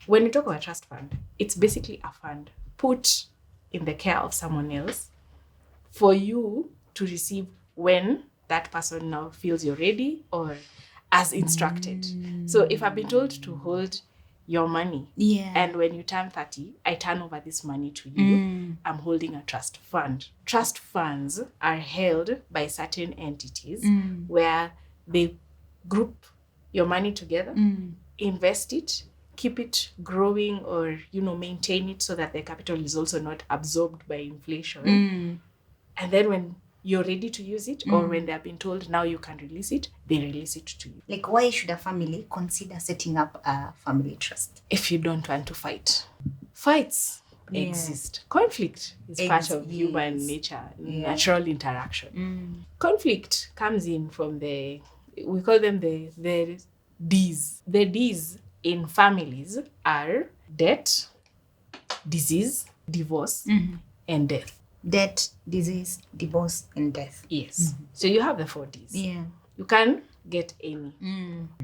when you talk about trust fund, it's basically a fund put in the care of someone else for you to receive when that person now feels you're ready or as instructed. So if I've been told to hold your money, and when you turn 30, I turn over this money to you, I'm holding a trust fund. Trust funds are held by certain entities where they group your money together, invest it, keep it growing, or maintain it so that the capital is also not absorbed by inflation. And then when you're ready to use it, or when they've been told now you can release it, they release it to you. Like, why should a family consider setting up a family trust? If you don't want to fight. Fights exist. Conflict is part of human nature, natural interaction. Conflict comes in from we call them the Ds. The Ds in families are debt, disease, divorce, and death. Debt, disease, divorce, and death. Yes. So you have the 4 Ds. Yeah. You can get any.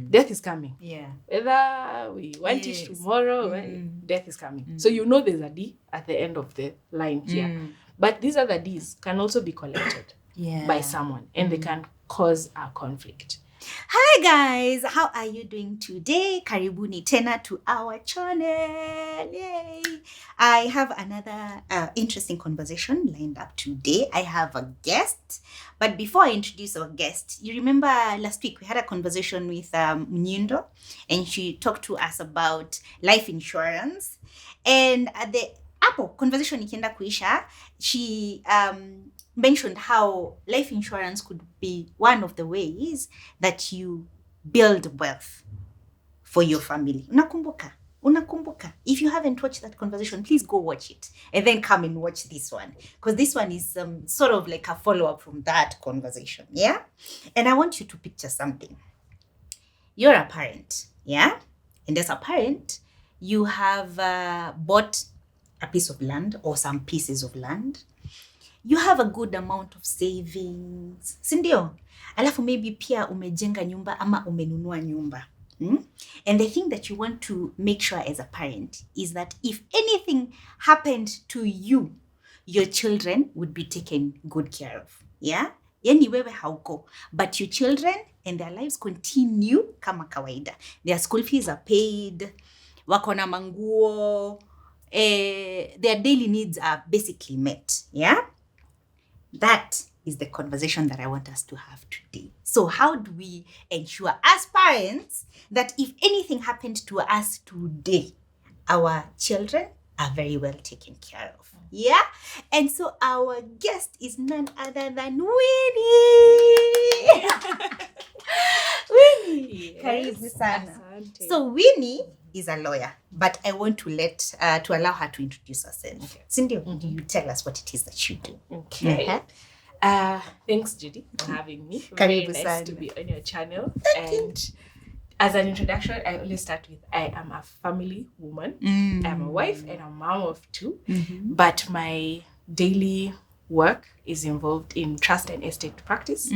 Death is coming. Yeah. Whether we want it tomorrow, death is coming. So there's a D at the end of the line here. But these other Ds can also be collected by someone, and they can cause a conflict. Hi guys, how are you doing today? Karibuni tena to our channel. Yay! I have another interesting conversation lined up today. I have a guest, but before I introduce our guest, you remember last week we had a conversation with Mnyindo, and she talked to us about life insurance. And at the conversation ikienda kuisha, she mentioned how life insurance could be one of the ways that you build wealth for your family. Unakumbuka. If you haven't watched that conversation, please go watch it and then come and watch this one, because this one is sort of like a follow-up from that conversation. Yeah. And I want you to picture something. You're a parent. Yeah. And as a parent, you have bought a piece of land or some pieces of land. You have a good amount of savings. Sindio? Alafu maybe pia umejenga nyumba ama umenunua nyumba. And the thing that you want to make sure as a parent is that if anything happened to you, your children would be taken good care of. Yeah? Yani wewe hauko. But your children and their lives continue kama kawaida. Their school fees are paid. Wako na manguo. Their daily needs are basically met. Yeah? That is the conversation that I want us to have today. So how do we ensure as parents that if anything happened to us today, our children are very well taken care of? Yeah? And so our guest is none other than Winnie. Winnie. Karibu sana. So Winnie is a lawyer, but I want to allow her to introduce herself. Okay. Cindy, you tell us what it is that you do. Okay. Thanks, Judy, for having me. Very nice to be on your channel. And as an introduction, I always start with I am a family woman. I'm a wife and a mom of 2. But my daily work is involved in trust and estate practice.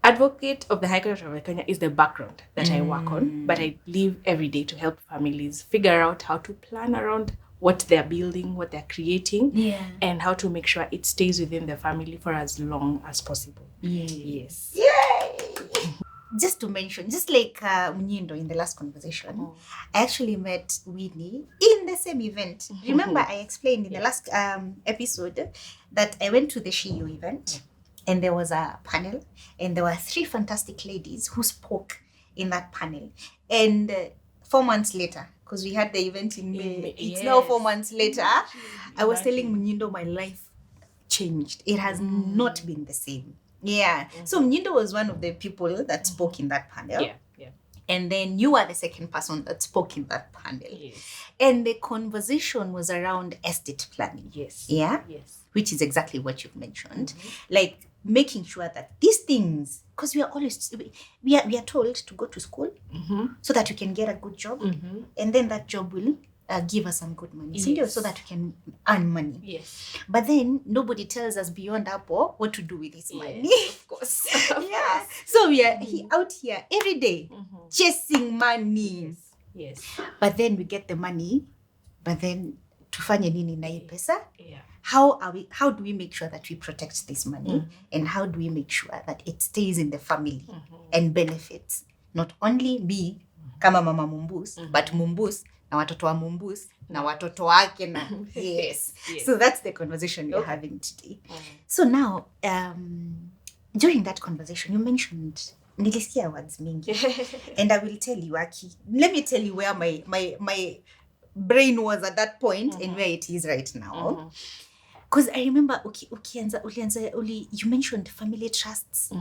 Advocate of the High Court of Kenya is the background that I work on, but I live every day to help families figure out how to plan around what they're building, what they're creating, and how to make sure it stays within the family for as long as possible. Yes. Yay! Just to mention, just like Mnyindo in the last conversation, I actually met Winnie in the same event. Remember, I explained in the last episode that I went to the SHIU event. And there was a panel, and there were 3 fantastic ladies who spoke in that panel. And 4 months later, because we had the event in May, it's now 4 months later, I was telling Mnyindo my life changed. It has not been the same. Yeah. So Mnyindo was one of the people that spoke in that panel. Yeah. And then you are the second person that spoke in that panel. Yes. And the conversation was around estate planning. Yes. Yeah? Yes. Which is exactly what you've mentioned. Like making sure that these things, because we are always, we are told to go to school so that you can get a good job. And then that job will give us some good money. So that we can earn money. Yes. But then nobody tells us beyond Apple what to do with this money. Of course. Yeah. So we are out here every day chasing money. Yes. But then we get the money, but then tufanye nini na hii pesa? Yeah. How do we make sure that we protect this money? And how do we make sure that it stays in the family and benefits not only me kama mama Mumbus, but Mumbus na watoto wa Mumbus na watoto wake na yes. So that's the conversation we're having today. So now during that conversation you mentioned nilisikia words mingi. And I will tell you, Aki, let me tell you where my brain was at that point and where it is right now. Because I remember you mentioned family trusts.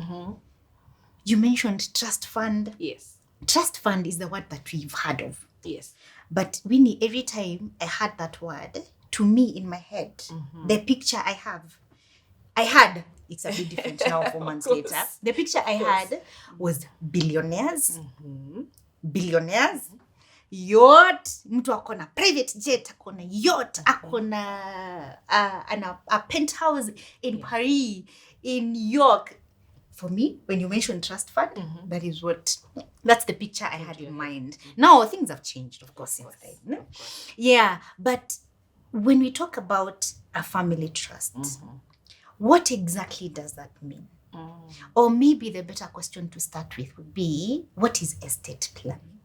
You mentioned trust fund. Yes. Trust fund is the word that we've heard of. Yes. But Winnie, every time I heard that word, to me in my head, the picture I had, it's a bit different now 4 months later. The picture I had was billionaires. Billionaires. Yacht. Mtu akona private jet, akona yacht, akona a penthouse in Paris, in New York. For me, when you mention trust fund, that's the picture I had in mind. Now, things have changed, of course, since then. No? Yeah, but when we talk about a family trust, what exactly does that mean? Or maybe the better question to start with would be, what is estate planning?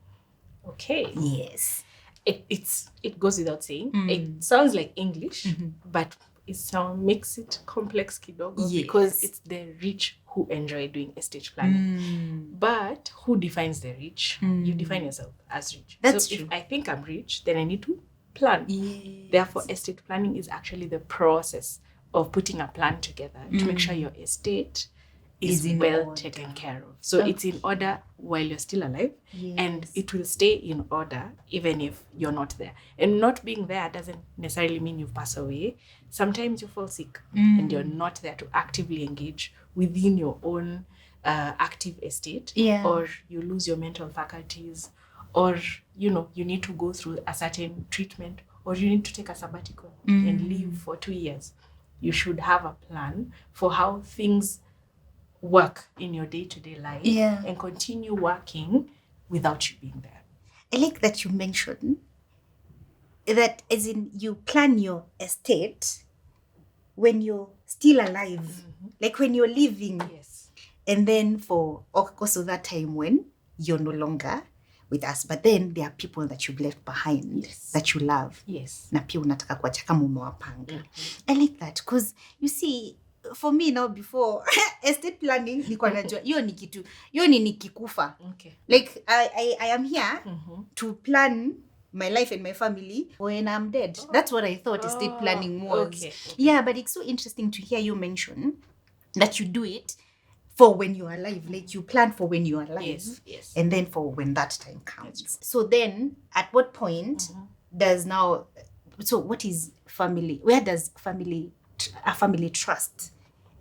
Okay. Yes. It goes without saying. It sounds like English, but it makes it complex kidogo because it's the rich who enjoy doing estate planning. But who defines the rich? You define yourself as rich. That's true. If I think I'm rich, then I need to plan. Yes. Therefore, estate planning is actually the process of putting a plan together to make sure your estate is well taken care of. So it's in order while you're still alive, and it will stay in order even if you're not there. And not being there doesn't necessarily mean you've passed away. Sometimes you fall sick and you're not there to actively engage within your own active estate, or you lose your mental faculties, or you need to go through a certain treatment, or you need to take a sabbatical and leave for 2 years. You should have a plan for how things work in your day-to-day life and continue working without you being there. I like that you mentioned that, as in you plan your estate when you're still alive, like when you're living. Yes. And then for also that time when you're no longer with us, but then there are people that you've left behind that you love. Yes. Na pia unataka kuacha kama umewapanga. I like that because you see, for me now, before estate planning, nilikuwa najua hiyo ni nikikufa. Okay. Like I am here to plan my life and my family when I'm dead. That's what I thought estate planning was. Okay. Yeah, but it's so interesting to hear you mention that you do it for when you're alive. Like you plan for when you're alive. Yes. And then for when that time comes. So then at what point what is family? Where does a family trust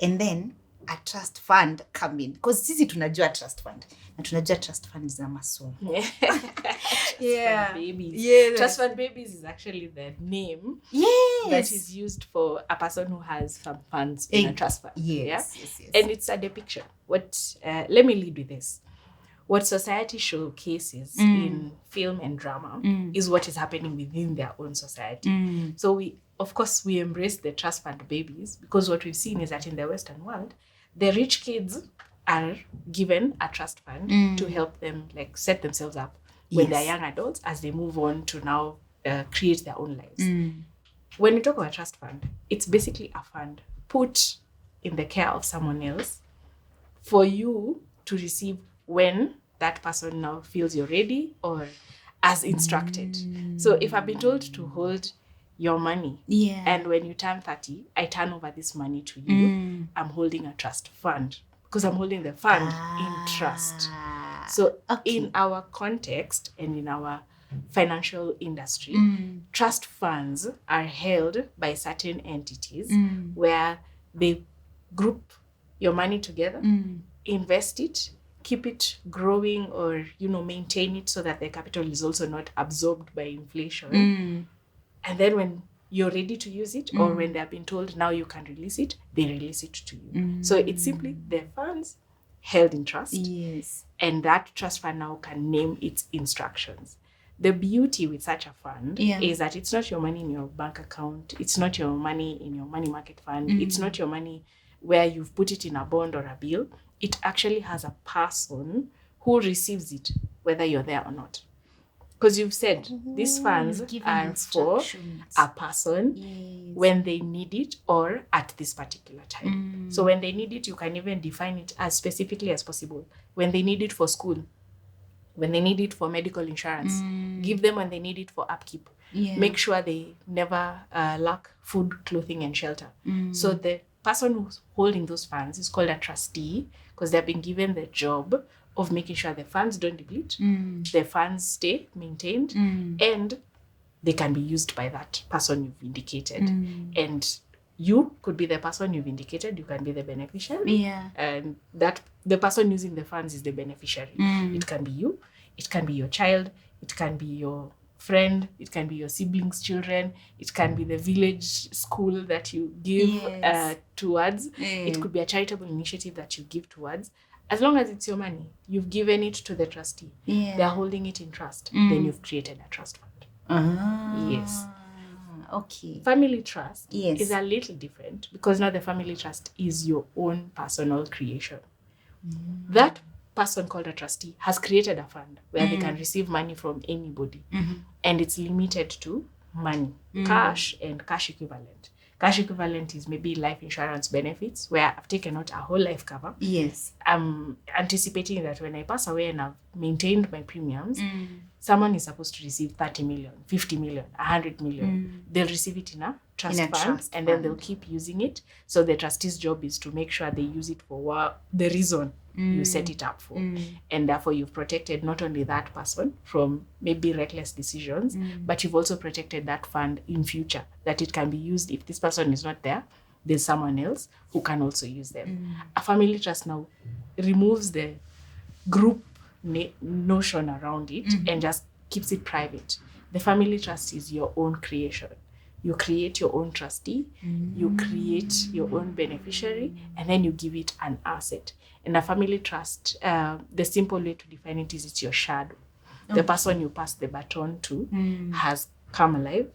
and then a trust fund come in? Because sisi tunajua trust fund. Na tunajua trust fund za masomo. Trust fund babies. Yeah. Trust fund babies is actually the name that is used for a person who has some funds in a trust fund. Yes. And it's a depiction. Let me lead with this. What society showcases in film and drama is what is happening within their own society. So we embrace the trust fund babies because what we've seen is that in the Western world, the rich kids are given a trust fund to help them like set themselves up when they're young adults as they move on to now create their own lives. When we talk about trust fund, it's basically a fund put in the care of someone else for you to receive when that person now feels you're ready or as instructed. So if I've been told to hold your money and when you turn 30, I turn over this money to you, I'm holding a trust fund because I'm holding the fund in trust. So in our context and in our financial industry, trust funds are held by certain entities where they group your money together, invest it, keep it growing or, maintain it so that the capital is also not absorbed by inflation. And then when you're ready to use it or when they've been told now you can release it, they release it to you. So it's simply the funds held in trust. Yes. And that trust fund now can name its instructions. The beauty with such a fund Yeah. is that it's not your money in your bank account. It's not your money in your money market fund. It's not your money where you've put it in a bond or a bill. It actually has a person who receives it, whether you're there or not. Because you've said these funds you've given are for instructions. a person Yes. when they need it or at this particular time. So when they need it, you can even define it as specifically as possible. When they need it for school, when they need it for medical insurance, give them when they need it for upkeep. Yeah. Make sure they never lack food, clothing, and shelter. So the person who's holding those funds is called a trustee because they've been given the job of making sure the funds don't deplete, the funds stay maintained, and they can be used by that person you've indicated. And you could be the person you've indicated, you can be the beneficiary. Yeah. And that the person using the funds is the beneficiary. It can be you, it can be your child, it can be your friend, it can be your siblings' children, it can be the village school that you give towards. It could be a charitable initiative that you give towards. As long as it's your money, you've given it to the trustee. Yeah. They're holding it in trust. Then you've created a trust fund. Yes. Okay. Family trust Yes. is a little different because now the family trust is your own personal creation. That person called a trustee has created a fund where they can receive money from anybody. And it's limited to money, cash and cash equivalent. Cash equivalent is maybe life insurance benefits where I've taken out a whole life cover. Yes. I'm anticipating that when I pass away and I've maintained my premiums, someone is supposed to receive 30 million, 50 million, 100 million. They'll receive it in a trust fund and then they'll keep using it. So the trustee's job is to make sure they use it for the reason you set it up for. And therefore you've protected not only that person from maybe reckless decisions, but you've also protected that fund in future, that it can be used if this person is not there, there's someone else who can also use them. A family trust now removes the group notion around it and just keeps it private. The family trust is your own creation. You create your own trustee, you create your own beneficiary, and then you give it an asset. And a family trust, the simple way to define it is it's your shadow. The person you pass the baton to has come alive.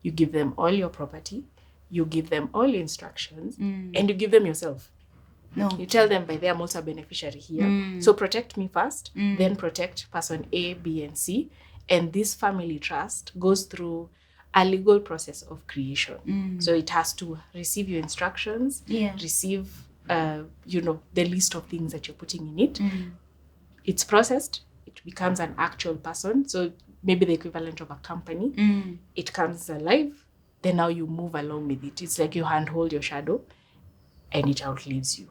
You give them all your property, you give them all your instructions, and you give them yourself. No. You tell them, by the I'm also a beneficiary here. So protect me first, then protect person A, B, and C. And this family trust goes through a legal process of creation. So it has to receive your instructions, receive, the list of things that you're putting in it. It's processed. It becomes an actual person. So maybe the equivalent of a company. It comes alive. Then now you move along with it. It's like you handhold your shadow and it outlives you.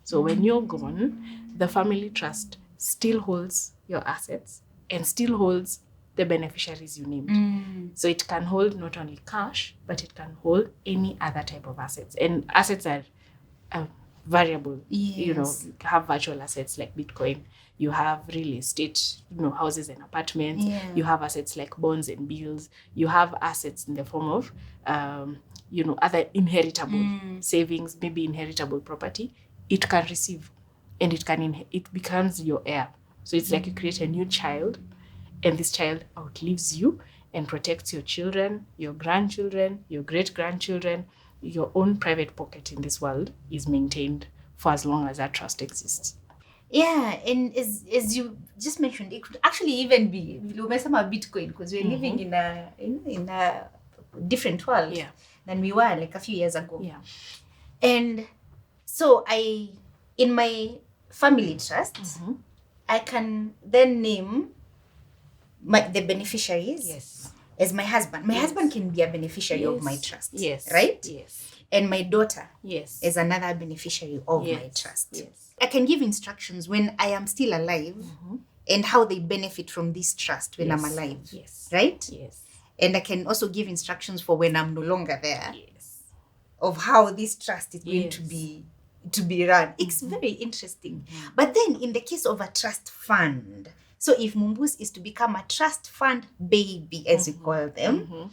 So when you're gone, the family trust still holds your assets and still holds the beneficiaries you named. So it can hold not only cash, but it can hold any other type of assets. And assets are variable. You have virtual assets like Bitcoin. You have real estate, houses and apartments. You have assets like bonds and bills. You have assets in the form of, other inheritable savings, maybe inheritable property. It can receive, and it becomes your heir. So it's like you create a new child, and this child outlives you and protects your children, your grandchildren, your great-grandchildren. Your own private pocket in this world is maintained for as long as that trust exists. Yeah, and as you just mentioned, it could actually even be Bitcoin, because we're living in a different world than we were like a few years ago. Yeah. And so in my family trust, I can then name the beneficiaries as my husband. My husband can be a beneficiary of my trust. Yes. Right? Yes. And my daughter is another beneficiary of my trust. Yes. I can give instructions when I am still alive and how they benefit from this trust when I'm alive. Yes. Right? Yes. And I can also give instructions for when I'm no longer there. Yes. Of how this trust is going to be run. It's very interesting. But then in the case of a trust fund, so if Mumbus is to become a trust fund baby, as you call them,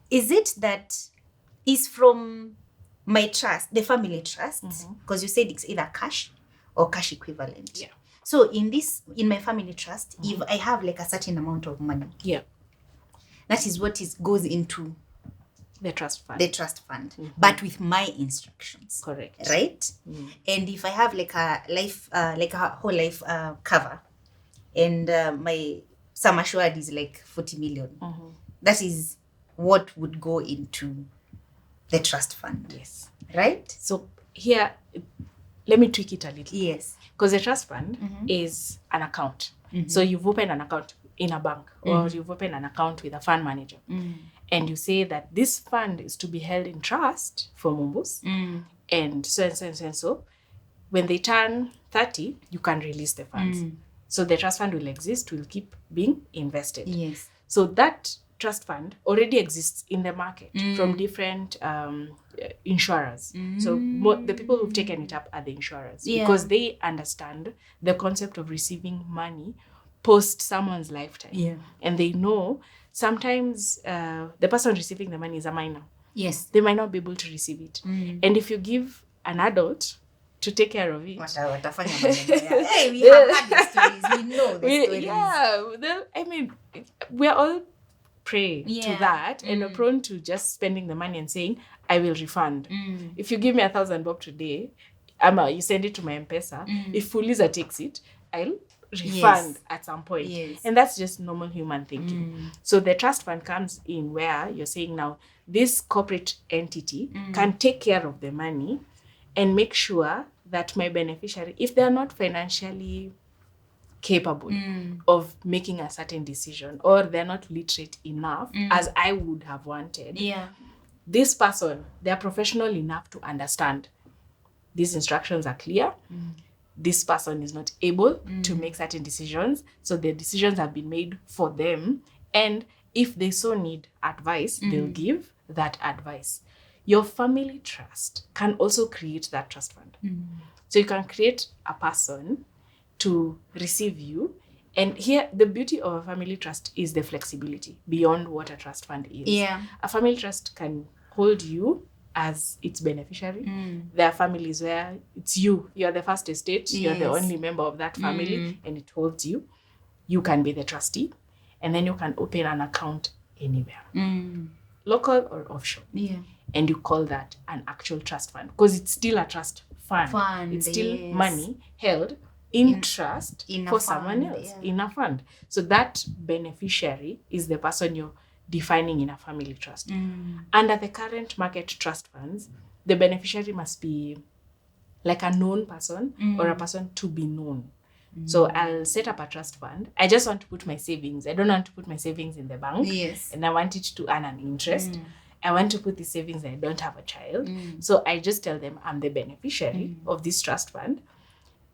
is it that is from my trust, the family trust? Because you said it's either cash or cash equivalent. Yeah. So in my family trust, if I have like a certain amount of money, Yeah. that is what goes into The trust fund. the trust fund, but with my instructions. Correct. Right? And if I have like a life, like a whole life cover, and my sum assured is like 40 million, that is what would go into the trust fund. Yes. Right? So here, let me tweak it a little. Yes. Because the trust fund is an account. So you've opened an account in a bank or you've opened an account with a fund manager. And you say that this fund is to be held in trust for Mumbus. And so and so and so and so. When they turn 30, you can release the funds. So the trust fund will exist, will keep being invested. Yes. So that trust fund already exists in the market from different insurers. So the people who've taken it up are the insurers because they understand the concept of receiving money post someone's lifetime. Yeah. And they know sometimes the person receiving the money is a minor. Yes. They might not be able to receive it. And if you give an adult to take care of it. Hey, we have had the stories. We know the stories. Yeah. I mean, we're all prey to that and are prone to just spending the money and saying, I will refund. If you give me 1,000 bob today, you send it to my M-Pesa. If Fuliza takes it, I'll refund at some point. Yes. And that's just normal human thinking. So the trust fund comes in where you're saying now, this corporate entity can take care of the money and make sure that my beneficiary, if they're not financially capable of making a certain decision or they're not literate enough as I would have wanted, this person, they're professional enough to understand these instructions are clear. This person is not able to make certain decisions. So the decisions have been made for them. And if they so need advice, they'll give that advice. Your family trust can also create that trust fund. So you can create a person to receive you. And here, the beauty of a family trust is the flexibility beyond what a trust fund is. Yeah. A family trust can hold you as its beneficiary. There are families where it's you're the first estate, you're the only member of that family, and it holds you. You can be the trustee, and then you can open an account anywhere, local or offshore. Yeah. And you call that an actual trust fund because it's still a trust fund. It's still money held in trust for someone else in a fund. So that beneficiary is the person you're defining in a family trust. Under the current market trust funds, the beneficiary must be like a known person or a person to be known. So I'll set up a trust fund. I just want to put my savings. I don't want to put my savings in the bank. Yes. And I want it to earn an interest. I want to put the savings. I don't have a child. So I just tell them I'm the beneficiary of this trust fund.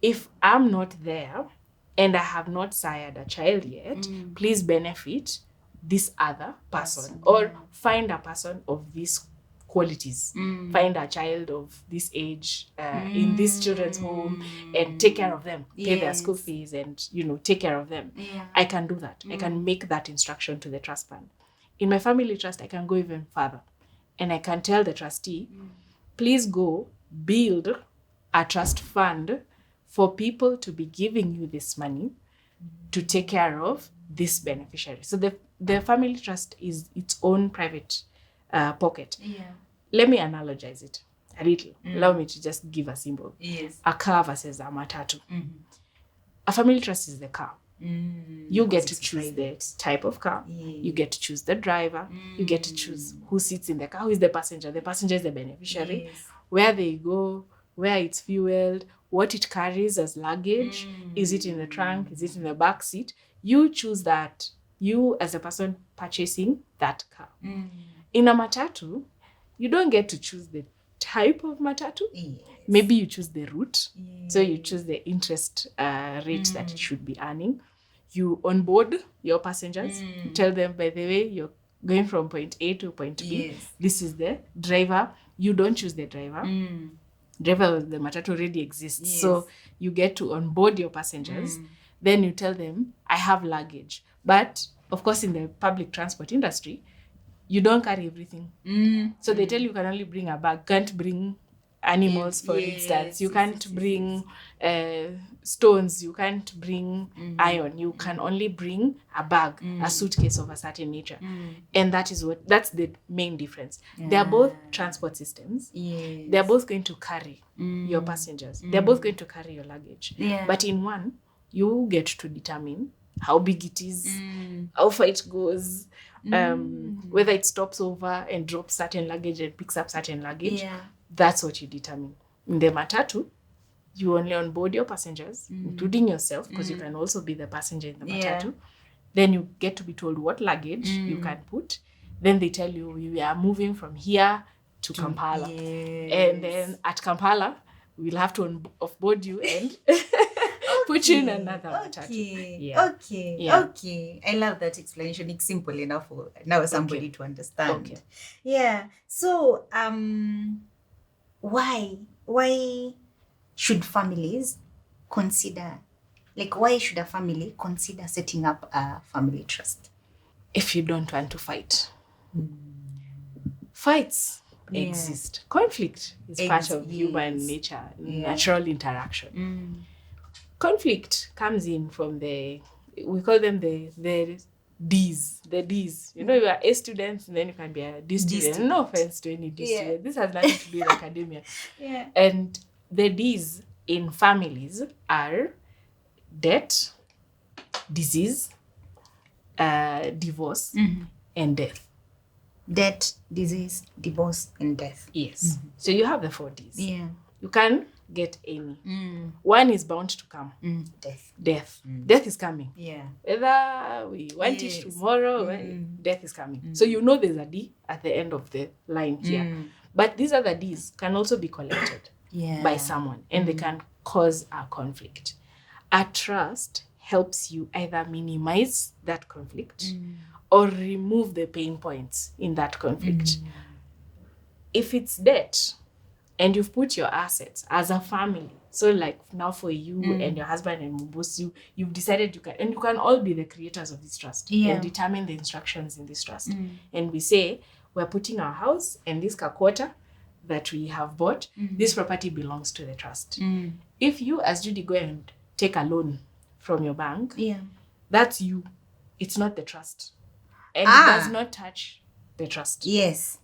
If I'm not there and I have not sired a child yet, please benefit this other person or find a person of these qualities. Find a child of this age in this children's home and take care of them. Pay their school fees and, take care of them. I can do that. I can make that instruction to the trust fund. In my family trust, I can go even further. And I can tell the trustee, please go build a trust fund for people to be giving you this money to take care of this beneficiary. So the family trust is its own private pocket. Yeah. Let me analogize it a little. Allow me to just give a symbol. Yes. A car versus a matatu. A family trust is the car. You get to choose the type of car. You get to choose the driver. You get to choose who sits in the car. Who is the passenger? The passenger is the beneficiary. Where they go, where it's fueled, what it carries as luggage. Is it in the trunk? Is it in the back seat? You choose that. You as a person purchasing that car. In a matatu, you don't get to choose the type of matatu. Maybe you choose the route. So you choose the interest rate that it should be earning. You onboard your passengers. Tell them, by the way, you're going from point A to point B. This is the driver. You don't choose the driver. Driver of the matatu already exists. So you get to onboard your passengers. Then you tell them, I have luggage. But, of course, in the public transport industry, you don't carry everything. So they tell you can only bring a bag, can't bring animals, for instance. You can't bring stones. You can't bring iron. You can only bring a bag, a suitcase of a certain nature. And that's the main difference. They are both transport systems. They are both going to carry your passengers. They're both going to carry your luggage. But in one, you get to determine how big it is, how far it goes, whether it stops over and drops certain luggage and picks up certain luggage. That's what you determine. In the matatu, you only onboard your passengers, including yourself, because you can also be the passenger in the matatu. Then you get to be told what luggage you can put. Then they tell you, we are moving from here to Kampala. And then at Kampala, we'll have to offboard you and put you in another matatu. Okay. I love that explanation. It's simple enough for now somebody to understand. So, why should families consider, why should a family consider setting up a family trust? If you don't want to fight. Fights exist. Conflict is part of human nature, natural interaction. Conflict comes in from we call them the D's. The D's. You are A students, and then you can be a D student. No offense to any D student. This has nothing to do with academia. And the D's in families are debt, disease, divorce, and death. Debt, disease, divorce, and death. Yes. So you have the 4 D's. You can get any. One is bound to come. Death. Death is coming. Whether we want it tomorrow, death is coming. So there's a D at the end of the line here. But these other D's can also be collected by someone, and they can cause a conflict. A trust helps you either minimize that conflict or remove the pain points in that conflict. If it's debt, and you've put your assets as a family, so now for you and your husband and Mbusi, you've decided you can all be the creators of this trust and determine the instructions in this trust. And we say, we're putting our house and this kakota that we have bought, this property belongs to the trust. If you as Judy go and take a loan from your bank, that's you. It's not the trust. And it does not touch the trust. It's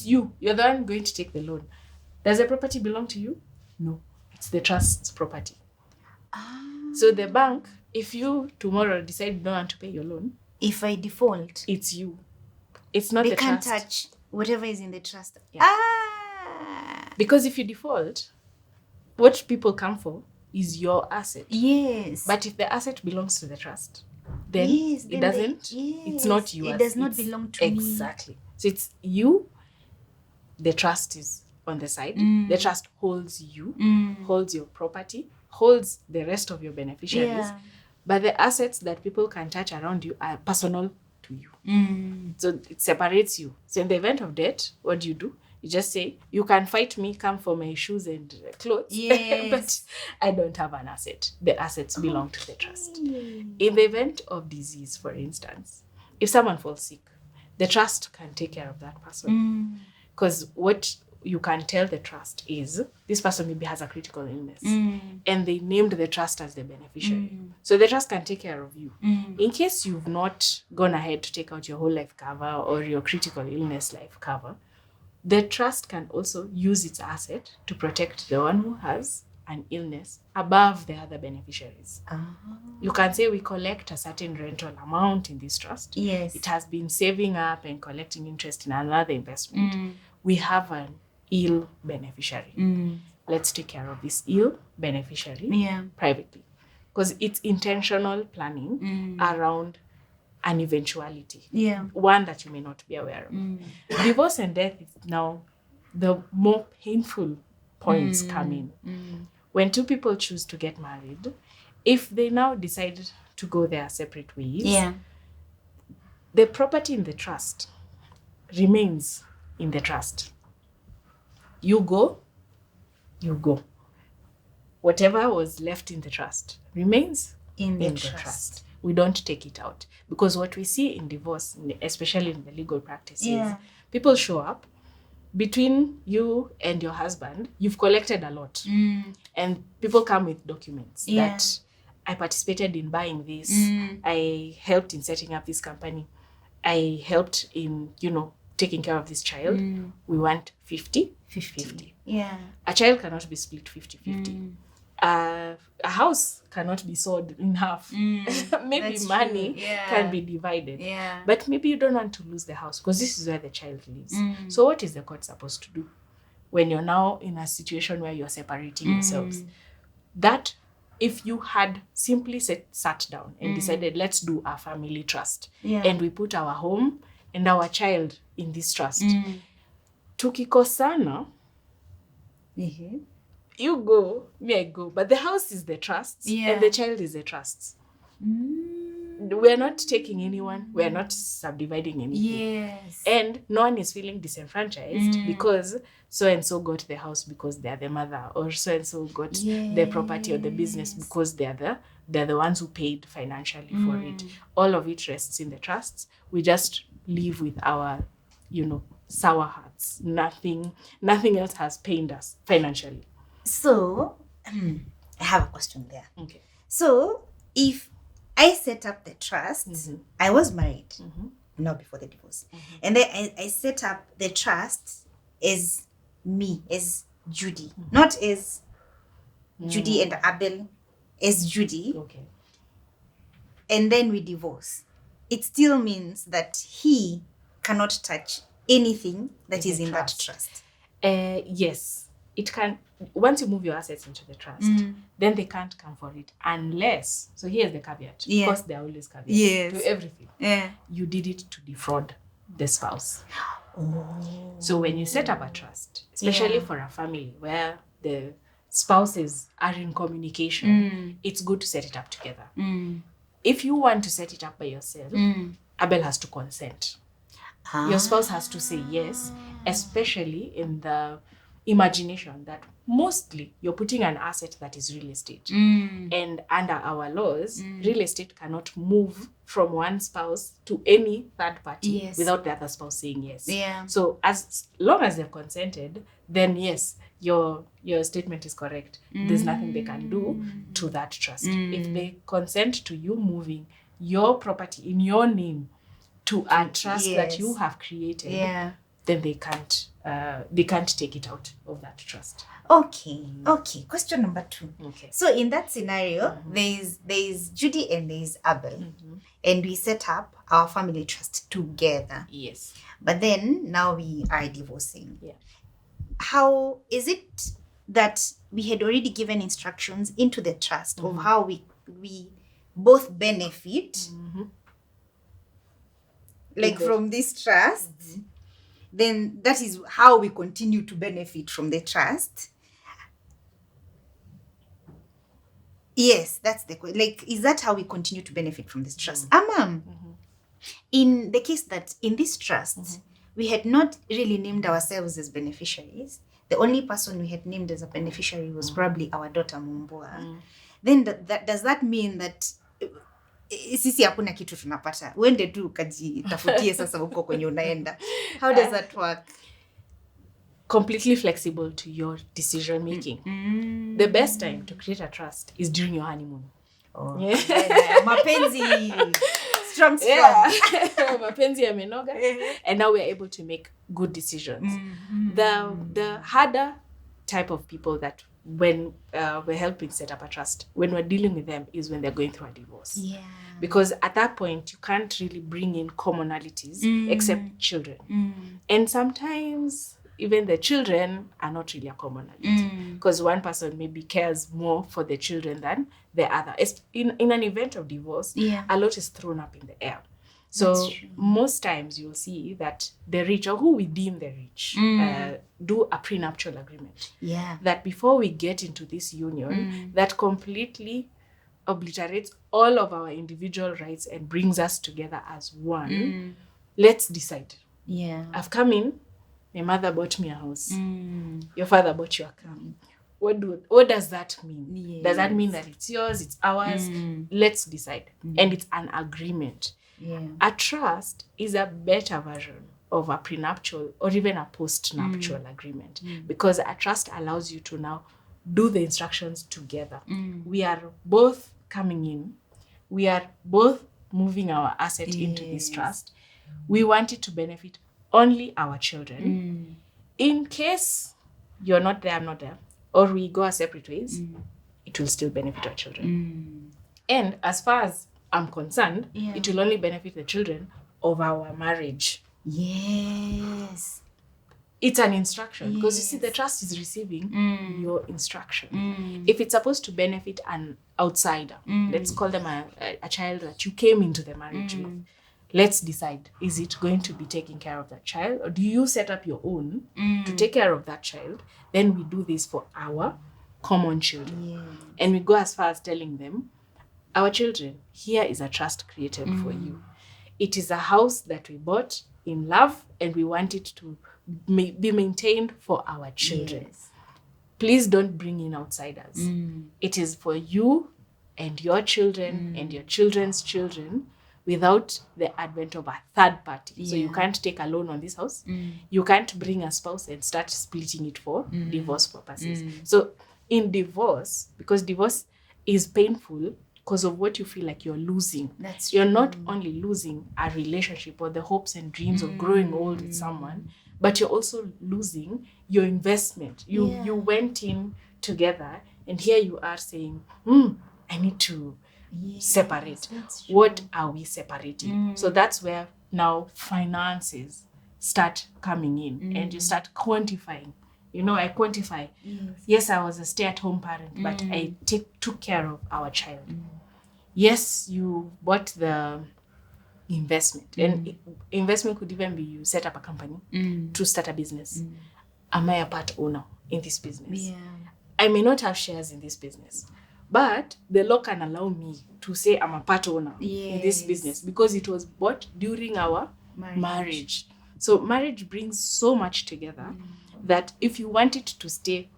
you. You're the one going to take the loan. Does the property belong to you? No. It's the trust's property. So the bank, if you tomorrow decide you don't want to pay your loan, if I default, it's you. It's not the trust. They can't touch whatever is in the trust. Because if you default, what people come for is your asset. But if the asset belongs to the trust, then it doesn't. It's not yours. It does not belong to me. Exactly. So it's you. The trust is on the side. The trust holds you, holds your property, holds the rest of your beneficiaries. But the assets that people can touch around you are personal to you. So it separates you. So in the event of debt, what do? You just say, you can fight me, come for my shoes and clothes, but I don't have an asset. The assets belong to the trust. In the event of disease, for instance, if someone falls sick, the trust can take care of that person. Because what you can tell the trust is, this person maybe has a critical illness, and they named the trust as the beneficiary. So the trust can take care of you. In case you've not gone ahead to take out your whole life cover or your critical illness life cover, the trust can also use its asset to protect the one who has an illness above the other beneficiaries. You can say we collect a certain rental amount in this trust. It has been saving up and collecting interest in another investment. We have an ill beneficiary. Let's take care of this ill beneficiary privately. Because it's intentional planning around an eventuality. One that you may not be aware of. Divorce and death is now the more painful points come in. When two people choose to get married, if they now decide to go their separate ways, the property in the trust remains in the trust. You go. Whatever was left in the trust remains in the trust. We don't take it out. Because what we see in divorce, especially in the legal practice, is people show up, between you and your husband, you've collected a lot. And people come with documents that I participated in buying this. I helped in setting up this company. I helped in, taking care of this child. We want 50-50. Yeah. A child cannot be split 50-50. A house cannot be sold in half. Maybe That's money true. Yeah. can be divided. Yeah. But maybe you don't want to lose the house because this is where the child lives. So what is the court supposed to do when you're now in a situation where you're separating yourselves? That if you had simply sat down and decided, let's do a family trust, and we put our home and our child in this trust, tukikosana, you go, me I go, but the house is the trust and the child is the trust. We're not taking anyone, we're not subdividing anything. And no one is feeling disenfranchised because so and so got the house because they're the mother, or so and so got the property or the business because they're the ones who paid financially for it. All of it rests in the trusts. We just live with our, sour hearts. Nothing else has pained us financially. So, I have a question there. Okay. So, if I set up the trust, I was married, not before the divorce. And then I set up the trust as me, as Judy, not as Judy and Abel, as Judy. Okay. And then we divorce. It still means that he cannot touch anything that is in that trust. Yes. It can, once you move your assets into the trust, then they can't come for it unless, so here's the caveat. Of course, there are always caveats to everything. You did it to defraud the spouse. So when you set up a trust, especially for a family where the spouses are in communication, it's good to set it up together. If you want to set it up by yourself, Abel has to consent. Your spouse has to say yes, especially in the imagination that mostly you're putting an asset that is real estate. And under our laws, real estate cannot move from one spouse to any third party without the other spouse saying yes. So as long as they've consented, then yes, your statement is correct. There's nothing they can do to that trust. If they consent to you moving your property in your name to a trust that you have created, then they can't take it out of that trust. Okay. Question number 2. Okay. So in that scenario, there's Judy and there's Abel, and we set up our family trust together. Yes. But then now we are divorcing. Yeah. How is it that we had already given instructions into the trust of how we both benefit, from this trust? Then that is how we continue to benefit from the trust. Yes, that's the question. Is that how we continue to benefit from this trust? In the case that in this trust, we had not really named ourselves as beneficiaries. The only person we had named as a beneficiary was probably our daughter Mumbua. Then does that mean that sisi hakuna kitu tunapata? Uende tu ukajitafutie sasa huko kwenye unaenda. How does that work? Completely flexible to your decision making. The best time to create a trust is during your honeymoon. Mapenzi strong. Mapenzi yamenoga, and now we are able to make good decisions. The harder type of people that when we're helping set up a trust, when we're dealing with them, is when they're going through a divorce. Because at that point, you can't really bring in commonalities except children. And sometimes even the children are not really a commonality. Because one person maybe cares more for the children than the other. In an event of divorce, a lot is thrown up in the air. So most times you'll see that the rich, or who we deem the rich, do a prenuptial agreement. That before we get into this union, that completely obliterates all of our individual rights and brings us together as one. Let's decide. I've come in, my mother bought me a house. Your father bought you a car. What does that mean? Does that mean that it's yours, it's ours? Let's decide. And it's an agreement. A trust is a better version of a prenuptial or even a post-nuptial agreement, because a trust allows you to now do the instructions together. We are both coming in. We are both moving our asset into this trust. We want it to benefit only our children. In case you're not there, I'm not there, or we go our separate ways, it will still benefit our children. And as far as I'm concerned, it will only benefit the children of our marriage. Yes. It's an instruction, because you see, the trust is receiving your instruction. If it's supposed to benefit an outsider, let's call them a child that you came into the marriage with, let's decide, is it going to be taking care of that child, or do you set up your own to take care of that child? Then we do this for our common children. And we go as far as telling them, our children, here is a trust created for you. It is a house that we bought in love, and we want it to be maintained for our children. Please don't bring in outsiders. It is for you and your children and your children's children, without the advent of a third party. So you can't take a loan on this house. You can't bring a spouse and start splitting it for divorce purposes. So in divorce, because divorce is painful because of what you feel like you're losing. You're not only losing a relationship or the hopes and dreams of growing old with someone, but you're also losing your investment. You went in together, and here you are saying, I need to separate. What are we separating? So that's where now finances start coming in, and you start quantifying. I quantify. Yes, I was a stay-at-home parent, but I took care of our child. Yes, you bought the investment, and investment could even be you set up a company to start a business. Am I a part owner in this business? I may not have shares in this business, but the law can allow me to say I'm a part owner in this business because it was bought during our marriage. So marriage brings so much together that if you want it to stay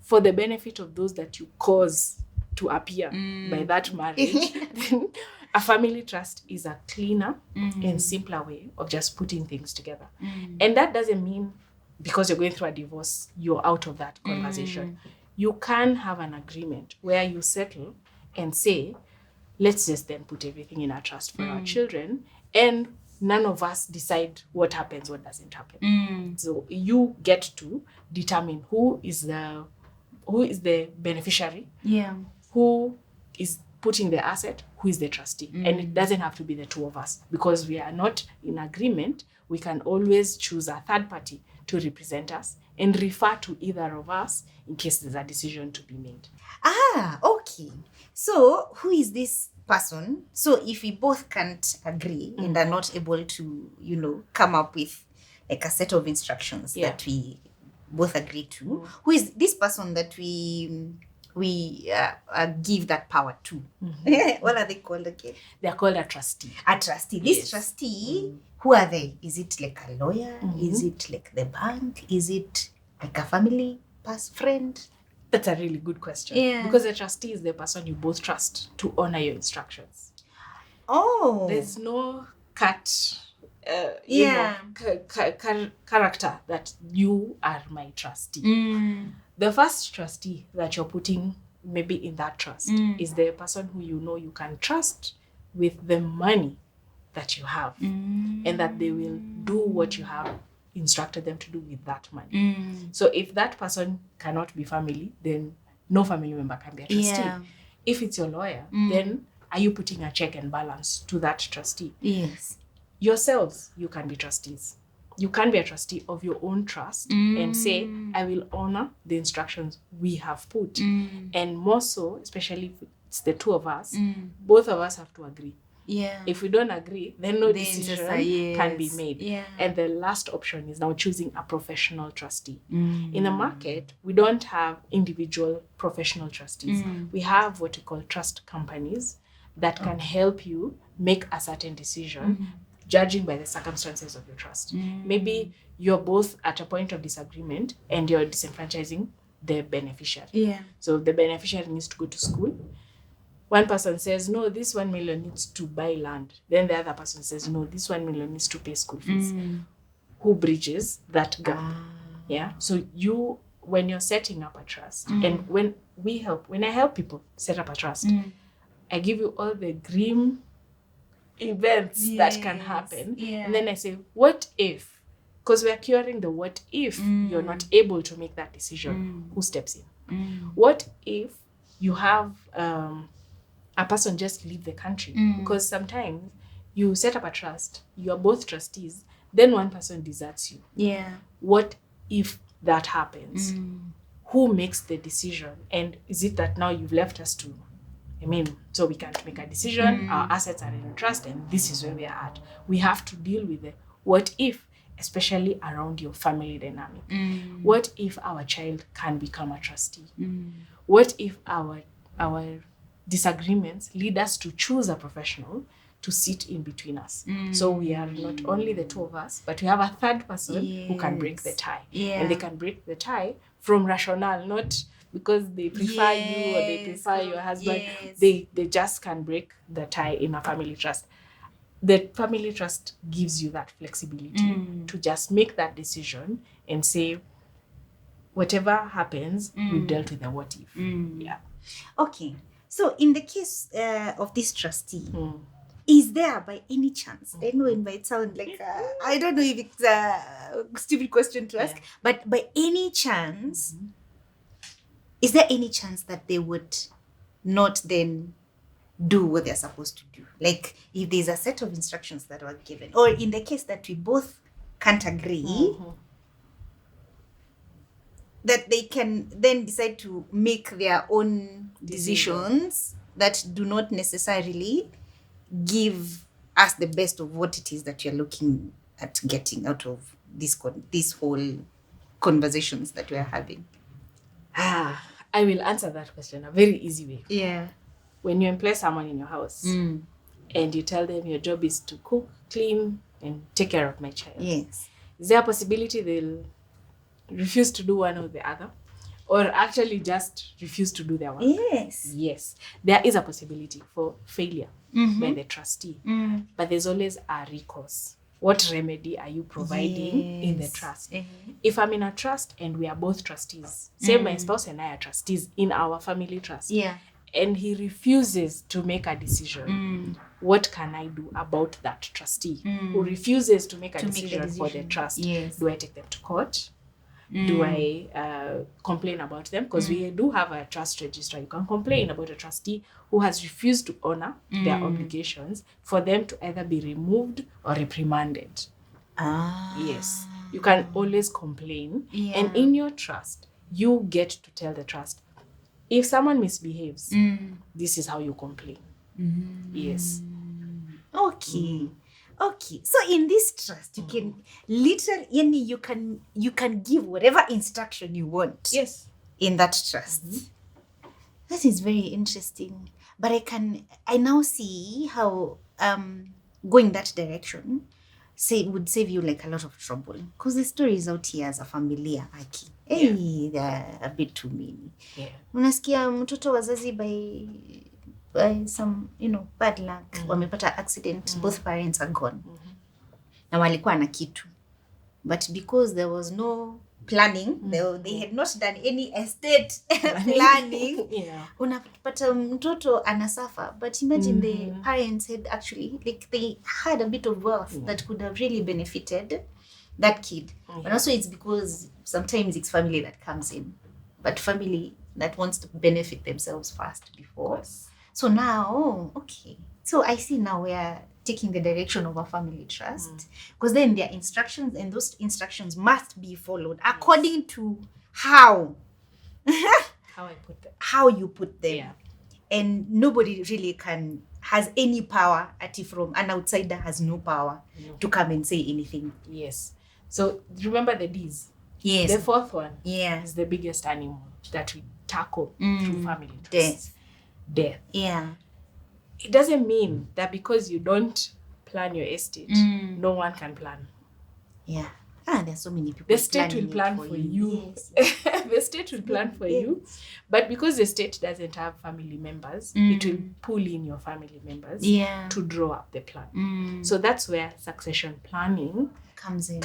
for the benefit of those that you cause to appear by that marriage, then a family trust is a cleaner and simpler way of just putting things together. And that doesn't mean because you're going through a divorce, you're out of that conversation. You can have an agreement where you settle and say, let's just then put everything in our trust for our children, and none of us decide what happens, what doesn't happen. So you get to determine who is the beneficiary, who is putting the asset, who is the trustee. And it doesn't have to be the two of us, because we are not in agreement. We can always choose a third party to represent us and refer to either of us in case there's a decision to be made. Okay. So who is this person? So if we both can't agree and are not able to, come up with like a set of instructions that we both agree to, who is this person that we give that power to? What are they called again? They're called a trustee. A trustee. This trustee, who are they? Is it like a lawyer? Is it like the bank? Is it like a family friend? That's a really good question. Because the trustee is the person you both trust to honor your instructions. There's no character that you are my trustee. The first trustee that you're putting maybe in that trust is the person who you can trust with the money that you have, and that they will do what you have instructed them to do with that money. So if that person cannot be family, then no family member can be a trustee. If it's your lawyer, then are you putting a check and balance to that trustee? Yes. Yourselves, you can be trustees. You can be a trustee of your own trust and say, I will honor the instructions we have put. And more so, especially if it's the two of us, both of us have to agree. If we don't agree, then no decision can be made. And the last option is now choosing a professional trustee. In the market, we don't have individual professional trustees. We have what we call trust companies that can help you make a certain decision, judging by the circumstances of your trust. Maybe you're both at a point of disagreement and you're disenfranchising the beneficiary. So the beneficiary needs to go to school. One person says, no, this 1 million needs to buy land. Then the other person says, no, this 1 million needs to pay school fees. who bridges that gap. Yeah. So when you're setting up a trust, and when I help people set up a trust, I give you all the grim events that can happen. And then I say, what if? Because we are curing the what if you're not able to make that decision. Who steps in? What if you have a person just leave the country? Because sometimes you set up a trust, you are both trustees, then one person deserts you. Yeah. What if that happens? Who makes the decision? And is it that now you've left us to, so we can't make a decision, our assets are in trust, and this is where we are at. We have to deal with the what if, especially around your family dynamic. What if our child can become a trustee? What if our disagreements lead us to choose a professional to sit in between us? So we are not only the two of us, but we have a third person who can break the tie. And they can break the tie from rationale, not because they prefer you or they prefer your husband. They just can break the tie in a family trust. The family trust gives you that flexibility to just make that decision and say, whatever happens, we've dealt with the what if. Yeah. Okay. So in the case of this trustee, is there by any chance, I know it might sound like, I don't know if it's a stupid question to ask, but by any chance, is there any chance that they would not then do what they're supposed to do? Like if there's a set of instructions that were given, or in the case that we both can't agree, that they can then decide to make their own decisions that do not necessarily give us the best of what it is that you're looking at getting out of this whole conversations that we're having. I will answer that question a very easy way. Yeah. When you employ someone in your house and you tell them your job is to cook, clean, and take care of my child. Yes. Is there a possibility they'll refuse to do one or the other? Or actually just refuse to do their work? Yes. Yes. There is a possibility for failure by the trustee. But there's always a recourse. What remedy are you providing in the trust? If I'm in a trust and we are both trustees, say my spouse and I are trustees in our family trust, and he refuses to make a decision, what can I do about that trustee who refuses to make a decision for the trust? Do I take them to court? Do I complain about them? Because we do have a trust register. You can complain about a trustee who has refused to honor their obligations, for them to either be removed or reprimanded. Yes. You can always complain. And in your trust, you get to tell the trust, if someone misbehaves, this is how you complain. Yes. Okay. Okay. So in this trust, you can literally, you can give whatever instruction you want. Yes. In that trust. That is very interesting. But I now see how going that direction would save you like a lot of trouble. Because the stories out here as a familia, Aki. Hey, they're a bit too many. Yeah. Unasikia mtoto wazazi by some, bad luck, wamepata accident, both parents are gone. Na walikuwa na kitu. But because there was no planning, they had not done any estate planning, unapata mtoto anasafa. But imagine the parents had actually, they had a bit of wealth that could have really benefited that kid. But also it's because sometimes it's family that comes in, but family that wants to benefit themselves first before. So now, okay. So I see now we are taking the direction of a family trust, because then there are instructions, and those instructions must be followed according to how you put them. Yeah. And nobody really has any power from an outsider has no power to come and say anything. Yes. So remember the D's. Yes. The fourth one is the biggest animal that we tackle through family trusts. Death. Yeah. It doesn't mean that because you don't plan your estate, no one can plan. Yeah. There's so many people. The state will plan for you. Yes. The state will plan for you. But because the state doesn't have family members, it will pull in your family members to draw up the plan. So that's where succession planning comes in.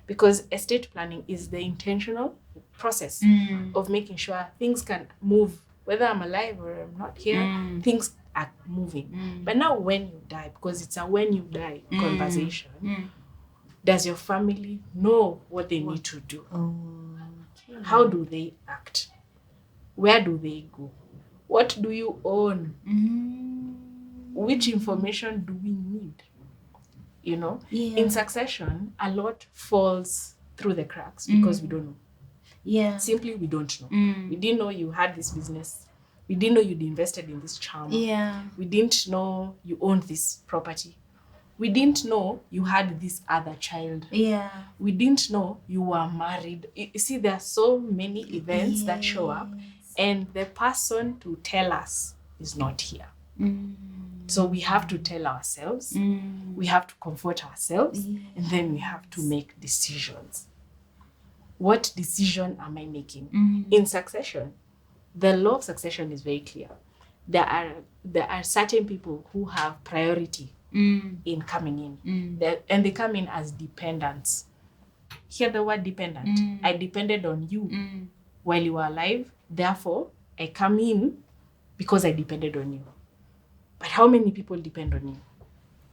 Because estate planning is the intentional process of making sure things can move. Whether I'm alive or I'm not here, things are moving. But now when you die, because it's a when you die conversation, does your family know what they need to do? Okay. How do they act? Where do they go? What do you own? Which information do we need? You know, in succession, a lot falls through the cracks because we don't know. Simply, we don't know. We didn't know you had this business. We didn't know you'd invested in this charm. We didn't know you owned this property. We didn't know you had this other child. We didn't know you were married. You see, there are so many events that show up, and the person to tell us is not here. So we have to tell ourselves, we have to comfort ourselves, and then we have to make decisions. What decision am I making? In succession, the law of succession is very clear. There are certain people who have priority in coming in. And they come in as dependents. Hear the word dependent. I depended on you while you were alive. Therefore, I come in because I depended on you. But how many people depend on you?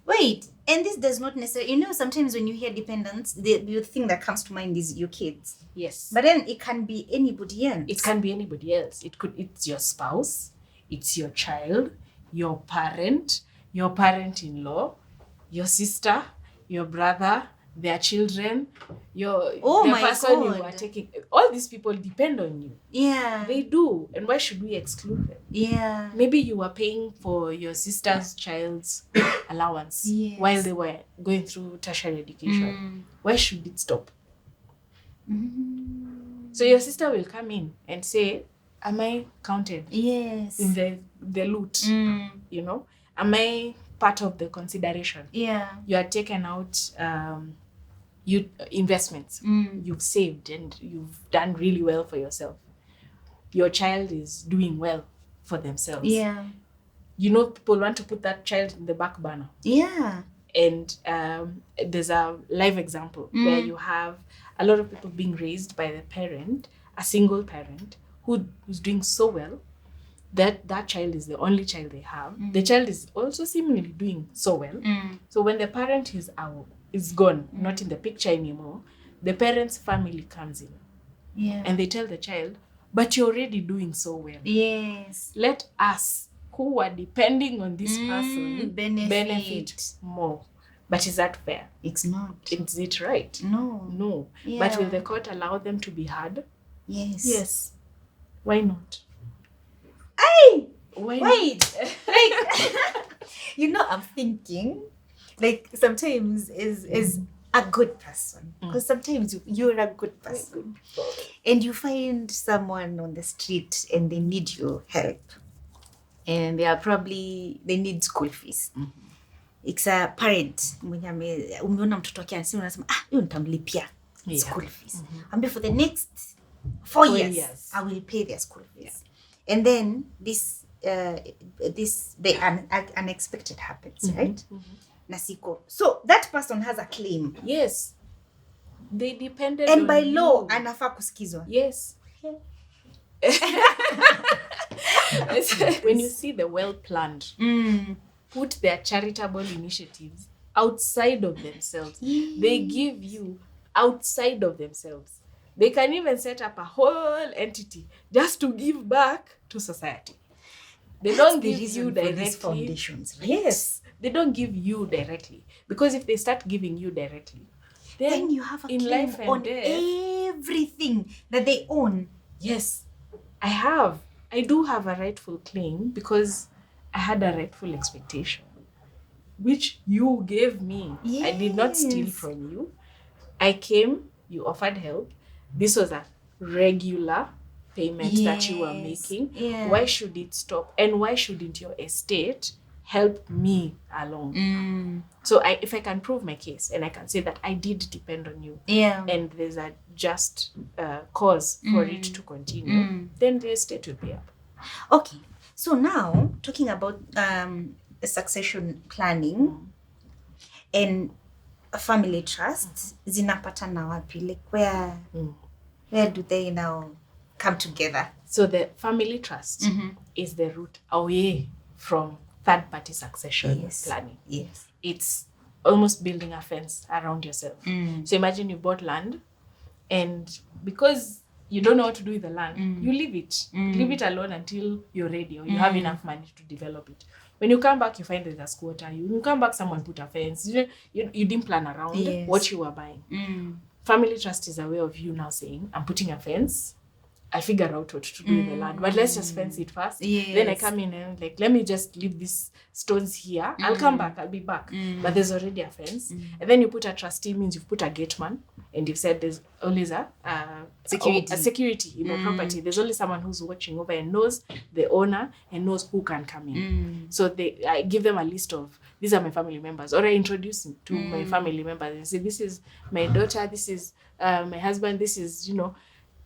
Wait, and this does not necessarily, sometimes when you hear dependents, the thing that comes to mind is your kids. Yes. But then it can be anybody else. It can be anybody else. It's your spouse, it's your child, your parent-in-law, your sister, your brother, their children, the person you are taking. All these people depend on you. They do. And why should we exclude them? Maybe you were paying for your sister's child's allowance while they were going through tertiary education. Why should it stop? So your sister will come in and say, am I counted in the loot? Am I part of the consideration? You are taken out investments. You've saved and you've done really well for yourself. Your child is doing well for themselves. People want to put that child in the back burner. And there's a live example where you have a lot of people being raised by the parent, a single parent, who's doing so well that child is the only child they have. The child is also seemingly doing so well. So when the parent is gone, not in the picture anymore, the parent's family comes in. And they tell the child, but you're already doing so well. Let us, who are depending on this person, benefit more. But is that fair? It's not. Is it right? No. But will the court allow them to be heard? Yes. Why not? Wait. I'm thinking, sometimes is a good person. Because sometimes you're a good person. And you find someone on the street and they need your help. And they need school fees. It's a parent. Umeona mtoto wake anasema unasema hiyo nitamlipia school fees. And for the next 4 years I will pay their school fees. And then the unexpected happens, right? Nasiko. So that person has a claim. Yes. They depended on you. And by law anafaa kusikizwa. Yes. When you see the well-planned, put their charitable initiatives outside of themselves. They give you outside of themselves. They can even set up a whole entity just to give back to society. They don't give you directly. Foundations, right? Yes, they don't give you directly. Because if they start giving you directly, then you have a in claim life and on death, everything that they own. Yes, I do have a rightful claim because I had a rightful expectation, which you gave me. I did not steal from you. I came, you offered help. This was a regular payment that you were making. Why should it stop? And why shouldn't your estate help me along. So if I can prove my case and I can say that I did depend on you, and there's a just cause for it to continue, then the estate will be up. Okay, so now talking about succession planning and family trusts, zinapatana wapi? Like where do they now come together? So the family trust is the route away from third-party succession planning. Yes. It's almost building a fence around yourself. So imagine you bought land, and because you don't know what to do with the land, you leave it. Leave it alone until you're ready or you have enough money to develop it. When you come back, you find there's a squatter. You come back, someone put a fence. You didn't plan around what you were buying. Family trust is a way of you now saying, I'm putting a fence. I'll figure out what to do with the land. But let's just fence it first. Then I come in and like, let me just leave these stones here. I'll come back. I'll be back. But there's already a fence. And then you put a trustee, means you've put a gateman. And you've said there's always a security in the property. There's only someone who's watching over and knows the owner and knows who can come in. So I give them a list of, these are my family members. Or I introduce them to my family members and say, this is my daughter, this is my husband, this is,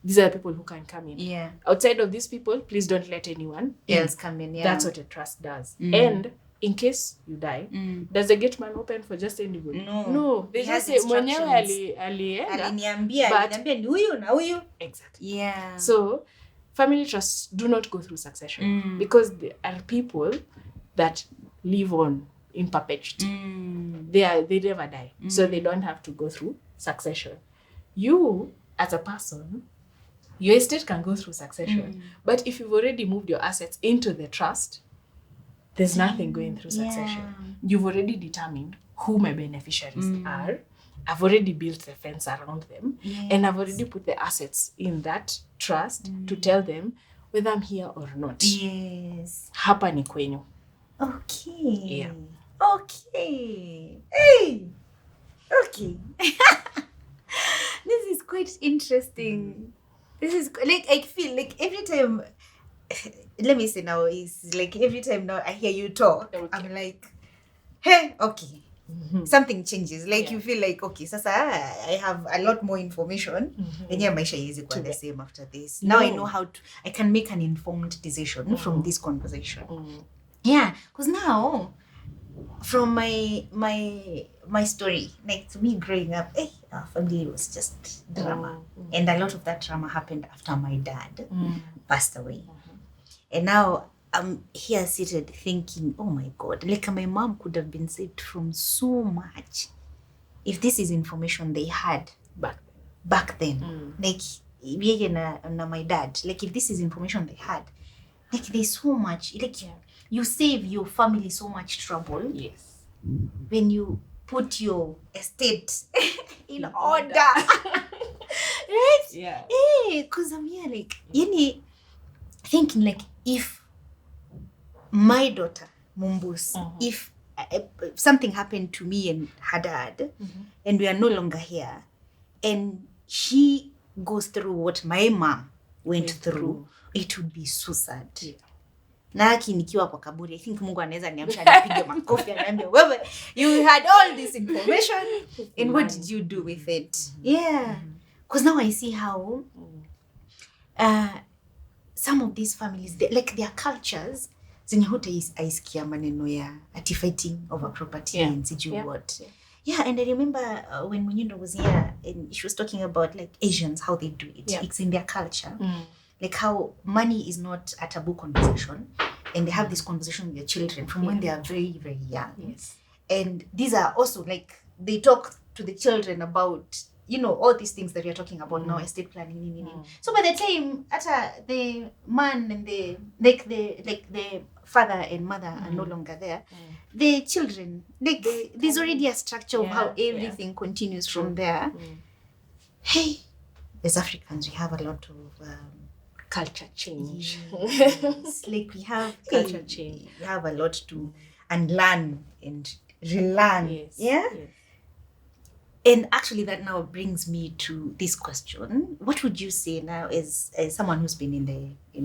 these are the people who can come in. Outside of these people, please don't let anyone else come in. That's what a trust does. And in case you die, does the gateman open for just anybody? No. They just say, mwenyewe aliniambia ni huyu na huyu. Exactly. Yeah. So family trusts do not go through succession because there are people that live on in perpetuity. They never die. So they don't have to go through succession. You, as a person, your estate can go through succession. But if you've already moved your assets into the trust, there's nothing going through succession. You've already determined who my beneficiaries are. I've already built the fence around them. And I've already put the assets in that trust to tell them whether I'm here or not. Yes. Hapa ni kwenyu. Okay. Yeah. Okay. Hey. Okay. This is quite interesting. This is like, I feel like every time, let me say now, is like every time now I hear you talk, I'm like, hey, okay. Something changes. Like you feel like, okay, sasa I have a lot more information. And yeah, maisha easy go the same after this. Now I know I can make an informed decision from this conversation. Yeah, because now from my story, like to me growing up, our family was just drama. And a lot of that drama happened after my dad passed away. And now I'm here seated thinking, oh my God, like my mom could have been saved from so much if this is information they had back then. Like na my dad, like if this is information they had, like there's so much, like you save your family so much trouble. Yes. When you put your estate in order. Right? Yeah. Because I'm here like, thinking like if my daughter, Mumbus, if something happened to me and her dad, and we are no longer here, and she goes through what my mom went through, it would be so sad. Yeah. Na nikiwa kwa kaburi, I think Mungu anaweza niamsha nipige makofi aniambie wewe, you had all this information and what did you do with it? Yeah. Because now I see how some of these families, like their cultures, zenye huta aisikia maneno ya ati fighting over property and sijui what. Yeah, and I remember when Munyundo was here and she was talking about like Asians, how they do it. It's in their culture. Like how money is not a taboo conversation, and they have this conversation with their children from when they are very, very young. Yes. And these are also like, they talk to the children about, all these things that we are talking about now, estate planning. So by the time the man and the father and mother are no longer there, the children, like there's already a structure of how everything continues from there. Hey, as Africans, we have a lot of culture change. Yes. Like we have culture change. We have a lot to unlearn and relearn. Yes. Yeah. Yes. And actually that now brings me to this question. What would you say now as someone who's been in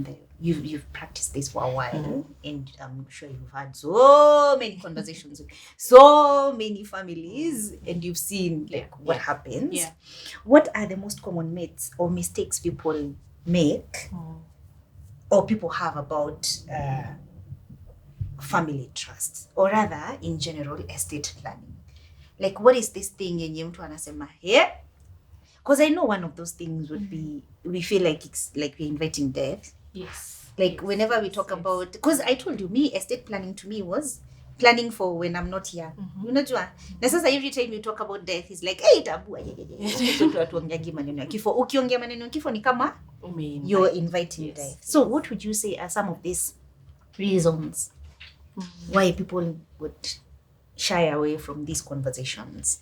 the you've practiced this for a while, and I'm sure you've had so many conversations with so many families, and you've seen like what happens. Yeah. What are the most common myths or mistakes people make or people have about family trusts, or rather in general estate planning? Like, what is this thing yenye mtu anasema here? Because I know one of those things would be, we feel like it's like we're inviting death. Yes. Like whenever we talk about, because I told you, me, estate planning to me was planning for when I'm not here. Unajua? Na sasa every time you talk about death, it's like, hey, tabu. Hatuongeagi maneno ya kifo. Ukiongea maneno ya kifo ni kama you're inviting death. So what would you say are some of these reasons why people would shy away from these conversations?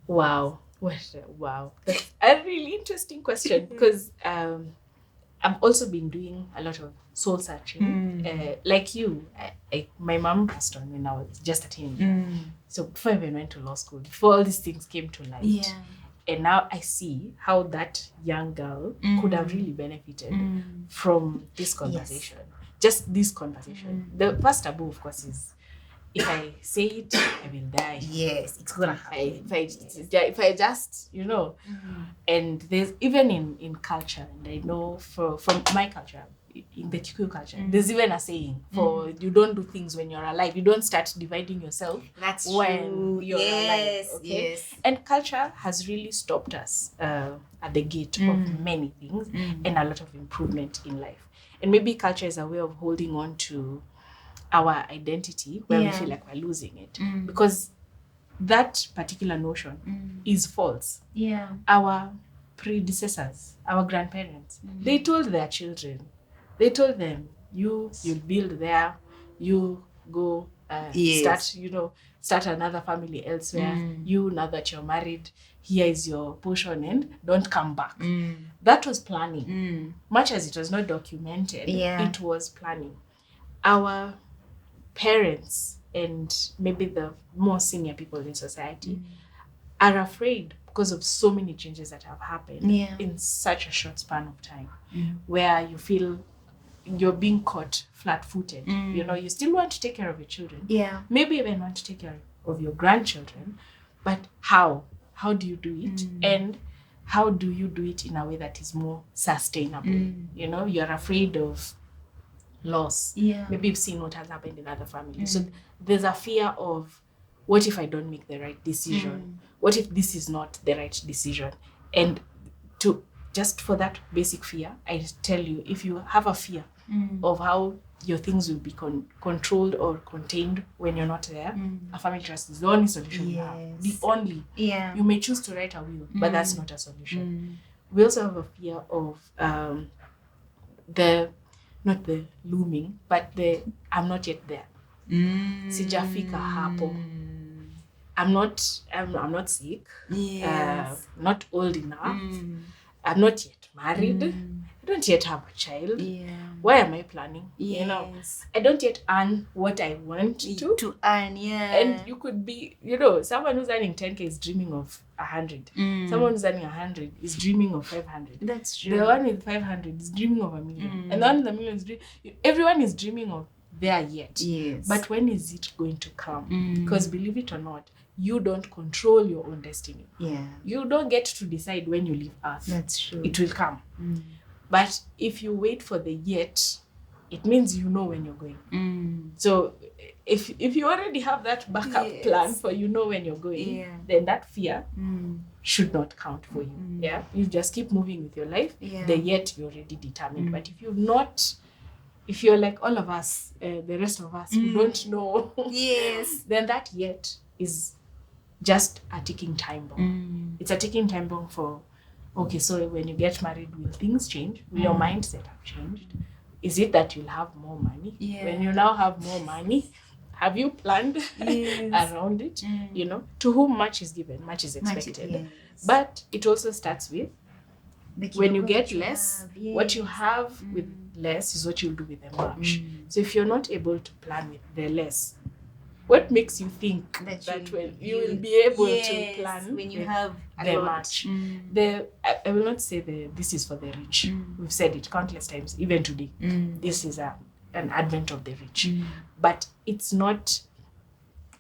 Wow. Wow. That's a really interesting question, because I've also been doing a lot of soul searching. Like you, my mom passed on when I was just a teenager. So before I even went to law school, before all these things came to light. And now I see how that young girl could have really benefited from this conversation. Just this conversation. The first taboo, of course, is if I say it, I will die. Yes, it's gonna happen. If I just, and there's even in culture, and I know from my culture, in the Kikuyu culture, there's even a saying for you don't do things when you're alive. You don't start dividing yourself when you're alive. Okay? Yes. And culture has really stopped us at the gate of many things and a lot of improvement in life. And maybe culture is a way of holding on to our identity where we feel like we're losing it, because that particular notion is false. Our predecessors, our grandparents, they told their children, they told them, you'll build there, you go start another family elsewhere. You, now that you're married, here is your portion and don't come back. That was planning. Much as it was not documented, it was planning. Our parents and maybe the more senior people in society are afraid because of so many changes that have happened in such a short span of time, where you feel you're being caught flat-footed. You still want to take care of your children. Maybe even want to take care of your grandchildren, but how do you do it? And how do you do it in a way that is more sustainable? You're afraid of loss. Maybe you've seen what has happened in other families. So there's a fear of, what if I don't make the right decision? What if this is not the right decision? And just for that basic fear, I tell you, if you have a fear of how your things will be controlled or contained when you're not there, a family trust is the only solution you have. The only. You may choose to write a will, but that's not a solution. We also have a fear of not the looming, but I'm not yet there. Sijafika hapo. I'm not sick. Not old enough. I'm not yet married. I don't yet have a child. Why am I planning? I don't yet earn what I want to earn. And you could be, someone who's earning 10K is dreaming of 100. Someone who's earning 100 is dreaming of 500. That's true. The one with 500 is dreaming of 1 million. And the one with 1 million is everyone is dreaming of there yet. But when is it going to come? Because believe it or not, you don't control your own destiny. You don't get to decide when you leave Earth. That's true. It will come. But if you wait for the yet, it means you know when you're going. So if you already have that backup plan for when you're going, then that fear should not count for you. You just keep moving with your life. The yet you're already determined. But if you're like all of us, the rest of us who don't know, then that yet is just a ticking time bomb. It's a ticking time bomb for, okay, so when you get married, will things change? Will your mindset have changed? Is it that you'll have more money? When you now have more money, have you planned around it? To whom much is given, much is expected. But it also starts with, when you get less, what you have with less is what you'll do with the much. So if you're not able to plan with the less, What makes you think That that you- you will you- be able yes, to plan when you the- have a the lot. match? I will not say this is for the rich. We've said it countless times, even today. This is an advent of the rich. But it's not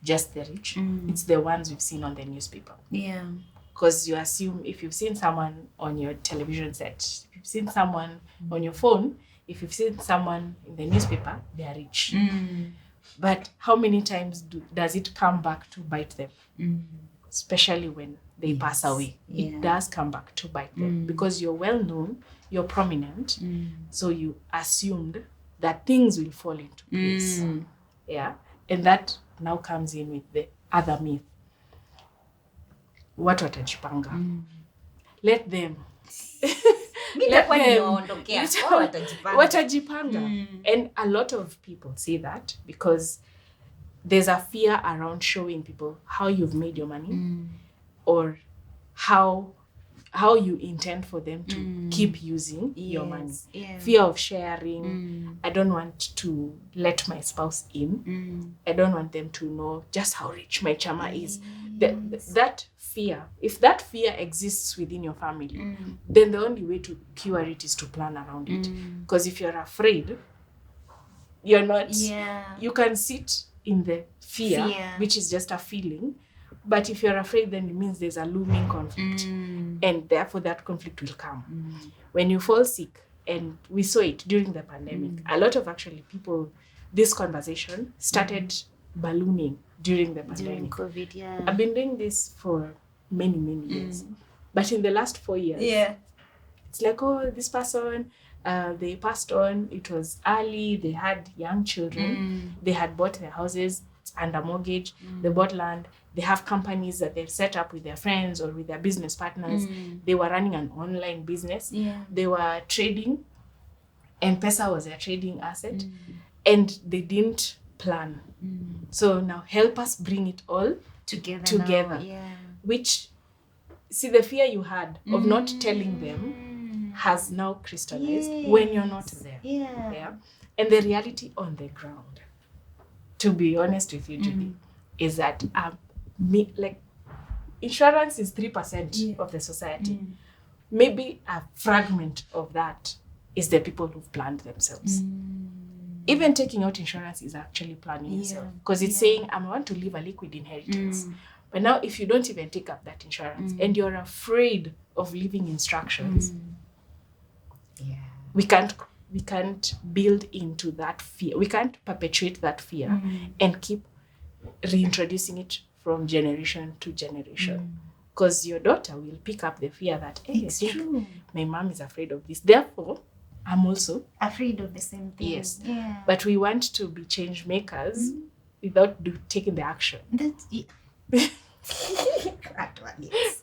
just the rich. It's the ones we've seen on the newspaper. Yeah. Because you assume if you've seen someone on your television set, if you've seen someone on your phone, if you've seen someone in the newspaper, they are rich. But how many times does it come back to bite them? Especially when they pass away. It does come back to bite them because you're well known, you're prominent, so you assumed that things will fall into place. Yeah. And that now comes in with the other myth. What watajipanga? Let them. Watajipanga. And a lot of people say that because there's a fear around showing people how you've made your money or how you intend for them to keep using your money. Fear of sharing. I don't want to let my spouse in. I don't want them to know just how rich my chama is. That fear, if that fear exists within your family, then the only way to cure it is to plan around it. Because if you're afraid, you're not, you can sit in the fear, which is just a feeling. But if you're afraid, then it means there's a looming conflict. And therefore that conflict will come. When you fall sick, and we saw it during the pandemic, a lot of actually people, this conversation started ballooning during the pandemic. During COVID, I've been doing this for many years. But in the last 4 years, it's like, oh, this person, they passed on. It was early. They had young children. They had bought their houses under mortgage. They bought land. They have companies that they've set up with their friends or with their business partners. They were running an online business. They were trading. M-Pesa was their trading asset. And they didn't plan. So now help us bring it all together. Which, see, the fear you had of not telling them has now crystallized when you're not there. And the reality on the ground, to be honest with you, Judy, is that insurance is 3% of the society. Maybe a fragment of that is the people who've planned themselves. Even taking out insurance is actually planning yourself, because it's saying, I want to leave a liquid inheritance. But now if you don't even take up that insurance and you're afraid of leaving instructions, we can't build into that fear. We can't perpetuate that fear and keep reintroducing it from generation to generation. Because your daughter will pick up the fear that, hey, I think my mom is afraid of this. Therefore, I'm also afraid of the same thing. Yes. But we want to be change makers without taking the action. That's that one, yes.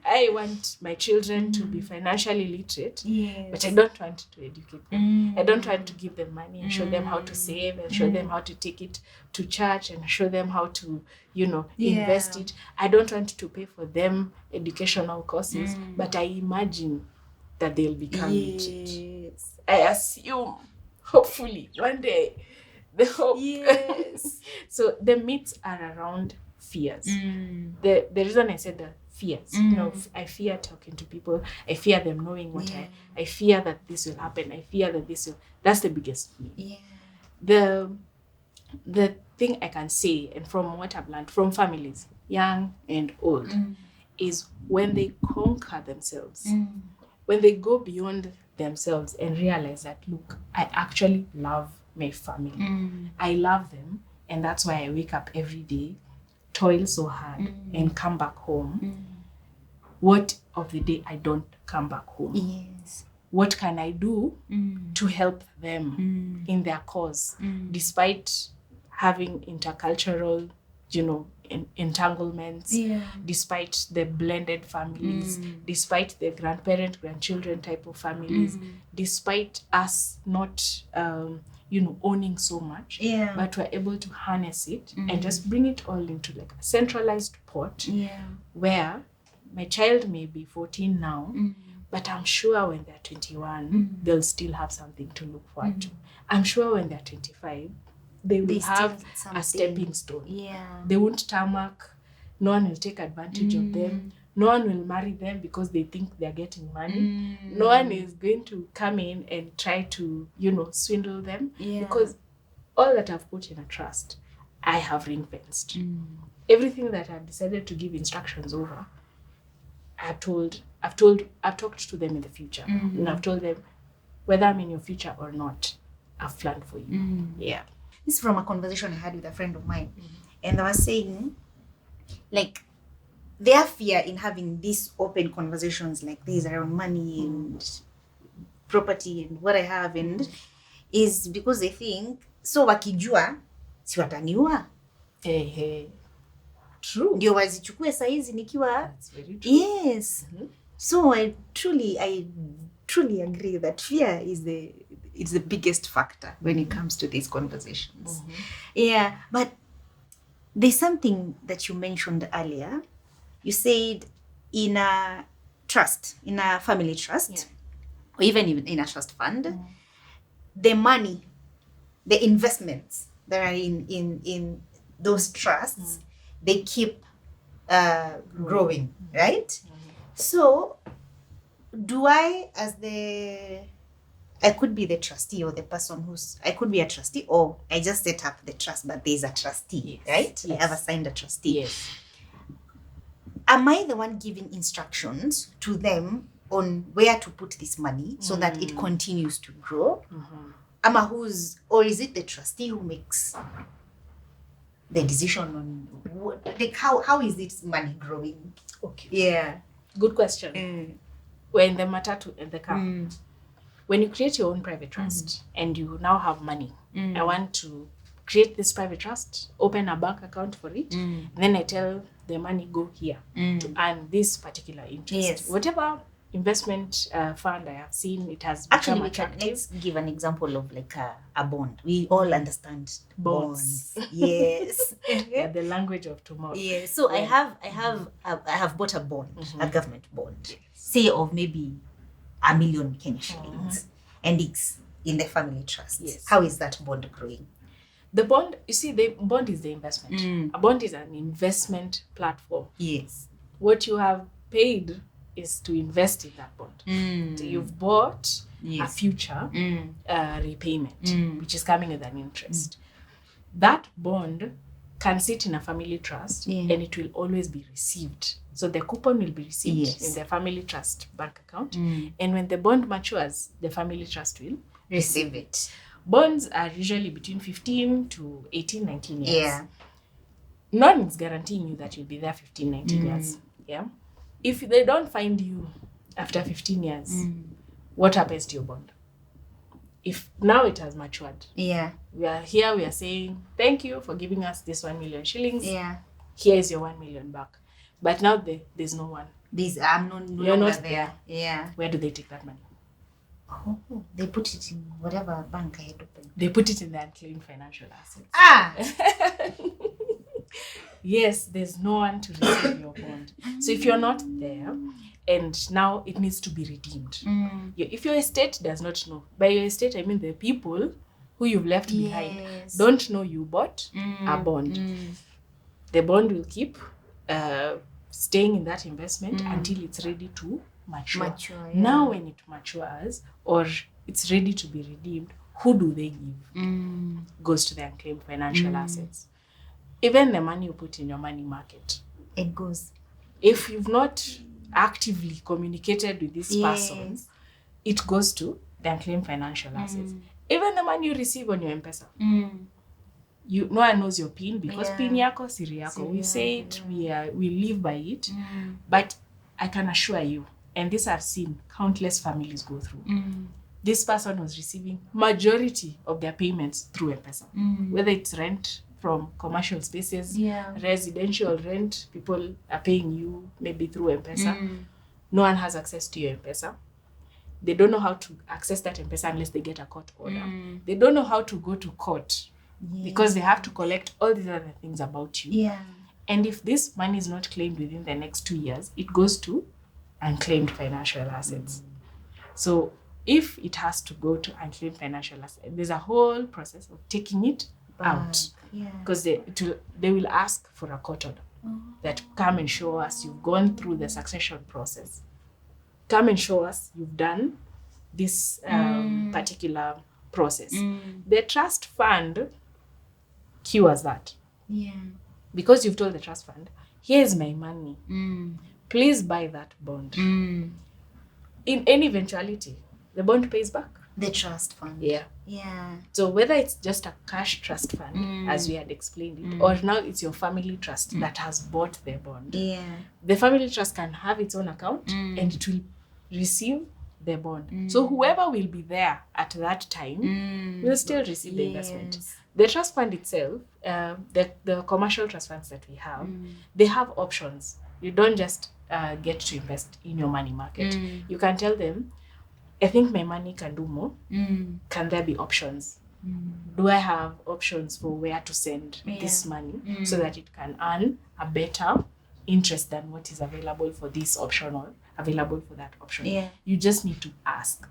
I want my children to be financially literate, but I don't want to educate them. I don't want to give them money and show them how to save and show them how to take it to church and show them how to, invest it. I don't want to pay for them educational courses, but I imagine that they'll become literate. I assume, hopefully, one day, the hope. So the myths are around fears. The reason I said that fears, I fear talking to people. I fear them knowing what I fear that this will happen. I fear that that's the biggest fear. The thing I can say, and from what I've learned from families, young and old, is when they conquer themselves, when they go beyond themselves and realize that, look, I actually love my family. I love them, and that's why I wake up every day, toil so hard, and come back home. What of the day I don't come back home? What can I do to help them in their cause, despite having intercultural, entanglements, despite the blended families, despite the grandchildren type of families, despite us not, owning so much, but we're able to harness it and just bring it all into like a centralized pot where my child may be 14 now, but I'm sure when they're 21, they'll still have something to look forward to. I'm sure when they're 25, they will They still have get a something. stepping stone. Yeah. They won't tarmac. No one will take advantage of them. No one will marry them because they think they're getting money. No one is going to come in and try to, swindle them. Yeah. Because all that I've put in a trust, I have ring-fenced. Everything that I've decided to give instructions over, I've talked to them in the future. And I've told them, whether I'm in your future or not, I've planned for you. Yeah. This is from a conversation I had with a friend of mine. And they were saying, like, their fear in having these open conversations like this around money and property and what I have and is because they think, so wakijua, si wataniua. Hey. True. Ndio wazichukue saizi nikiwa. That's very true. Yes. So I truly agree that fear is the biggest factor when it comes to these conversations. Yeah, but there's something that you mentioned earlier. You said in a trust, in a family trust, or even in a trust fund, the money, the investments that are in those trusts, they keep growing, right? So do I, I could be the trustee or the person I could be a trustee, or I just set up the trust, but there's a trustee, right? Yes. I have assigned a trustee. Yes. Am I the one giving instructions to them on where to put this money so that it continues to grow? Or is it the trustee who makes the decision on how is this money growing? Okay. Yeah. Good question. We're in the matatu and the car. When you create your own private trust and you now have money, I want to create this private trust, open a bank account for it, and then I tell the money go here to earn this particular interest. Yes. Whatever investment fund I have seen, it has actually become attractive. Let's give an example of like a bond. We all understand bonds. Yes. Yeah, the language of tomorrow. Yeah. So yeah. I have bought a bond, a government bond, say of maybe 1 million Kenya shillings, and it's in the family trust. Yes. How is that bond growing? The bond, you see, the bond is the investment. A bond is an investment platform. Yes. What you have paid is to invest in that bond. So you've bought a future repayment, which is coming with an interest. That bond can sit in a family trust and it will always be received. So the coupon will be received in the family trust bank account. And when the bond matures, the family trust will receive it. Bonds are usually between 15 to 18, 19 years. Yeah. No one is guaranteeing you that you'll be there 15, 19 years. Yeah. If they don't find you after 15 years, what happens to your bond? If now it has matured. Yeah. We are here, we are saying, thank you for giving us this 1 million shillings. Yeah. Here is your 1 million back. But now there's no one. I'm You're no not there. Yeah. Where do they take that money? Oh, they put it in whatever bank I had opened. They put it in the unclaimed financial assets. Ah! Yes, there's no one to receive your bond. So if you're not there, and now it needs to be redeemed. If your estate does not know, by your estate I mean the people who you've left behind don't know you bought a bond. The bond will keep staying in that investment until it's ready to mature. Now when it matures or it's ready to be redeemed, who do they give? Goes to the unclaimed financial assets. Even the money you put in your money market, it goes. If you've not actively communicated with this person, it goes to the unclaimed financial assets. Even the money you receive on your M-Pesa, no one knows your PIN because PIN yako siri yako. We say it, we live by it, but I can assure you, and this I've seen countless families go through. This person was receiving majority of their payments through M-Pesa, whether it's rent from commercial spaces, residential rent, people are paying you maybe through M-Pesa. No one has access to your M-Pesa. They don't know how to access that M-Pesa unless they get a court order. They don't know how to go to court because they have to collect all these other things about you. And if this money is not claimed within the next 2 years, it goes to unclaimed financial assets. So if it has to go to unclaimed financial assets, there's a whole process of taking it out. Yeah. Because they will ask for a court order that come and show us you've gone through the succession process. Come and show us you've done this particular process. The trust fund cures that. Yeah. Because you've told the trust fund, here's my money. Please buy that bond. In any eventuality, the bond pays back. The trust fund. Yeah. Yeah. So whether it's just a cash trust fund, as we had explained it, or now it's your family trust that has bought the bond. Yeah. The family trust can have its own account and it will receive the bond. So whoever will be there at that time will still receive the investment. The trust fund itself, the commercial trust funds that we have, they have options. You don't just get to invest in your money market. You can tell them, I think my money can do more. Can there be options? Do I have options for where to send this money so that it can earn a better interest than what is available for this option or available for that option? Yeah. You just need to ask.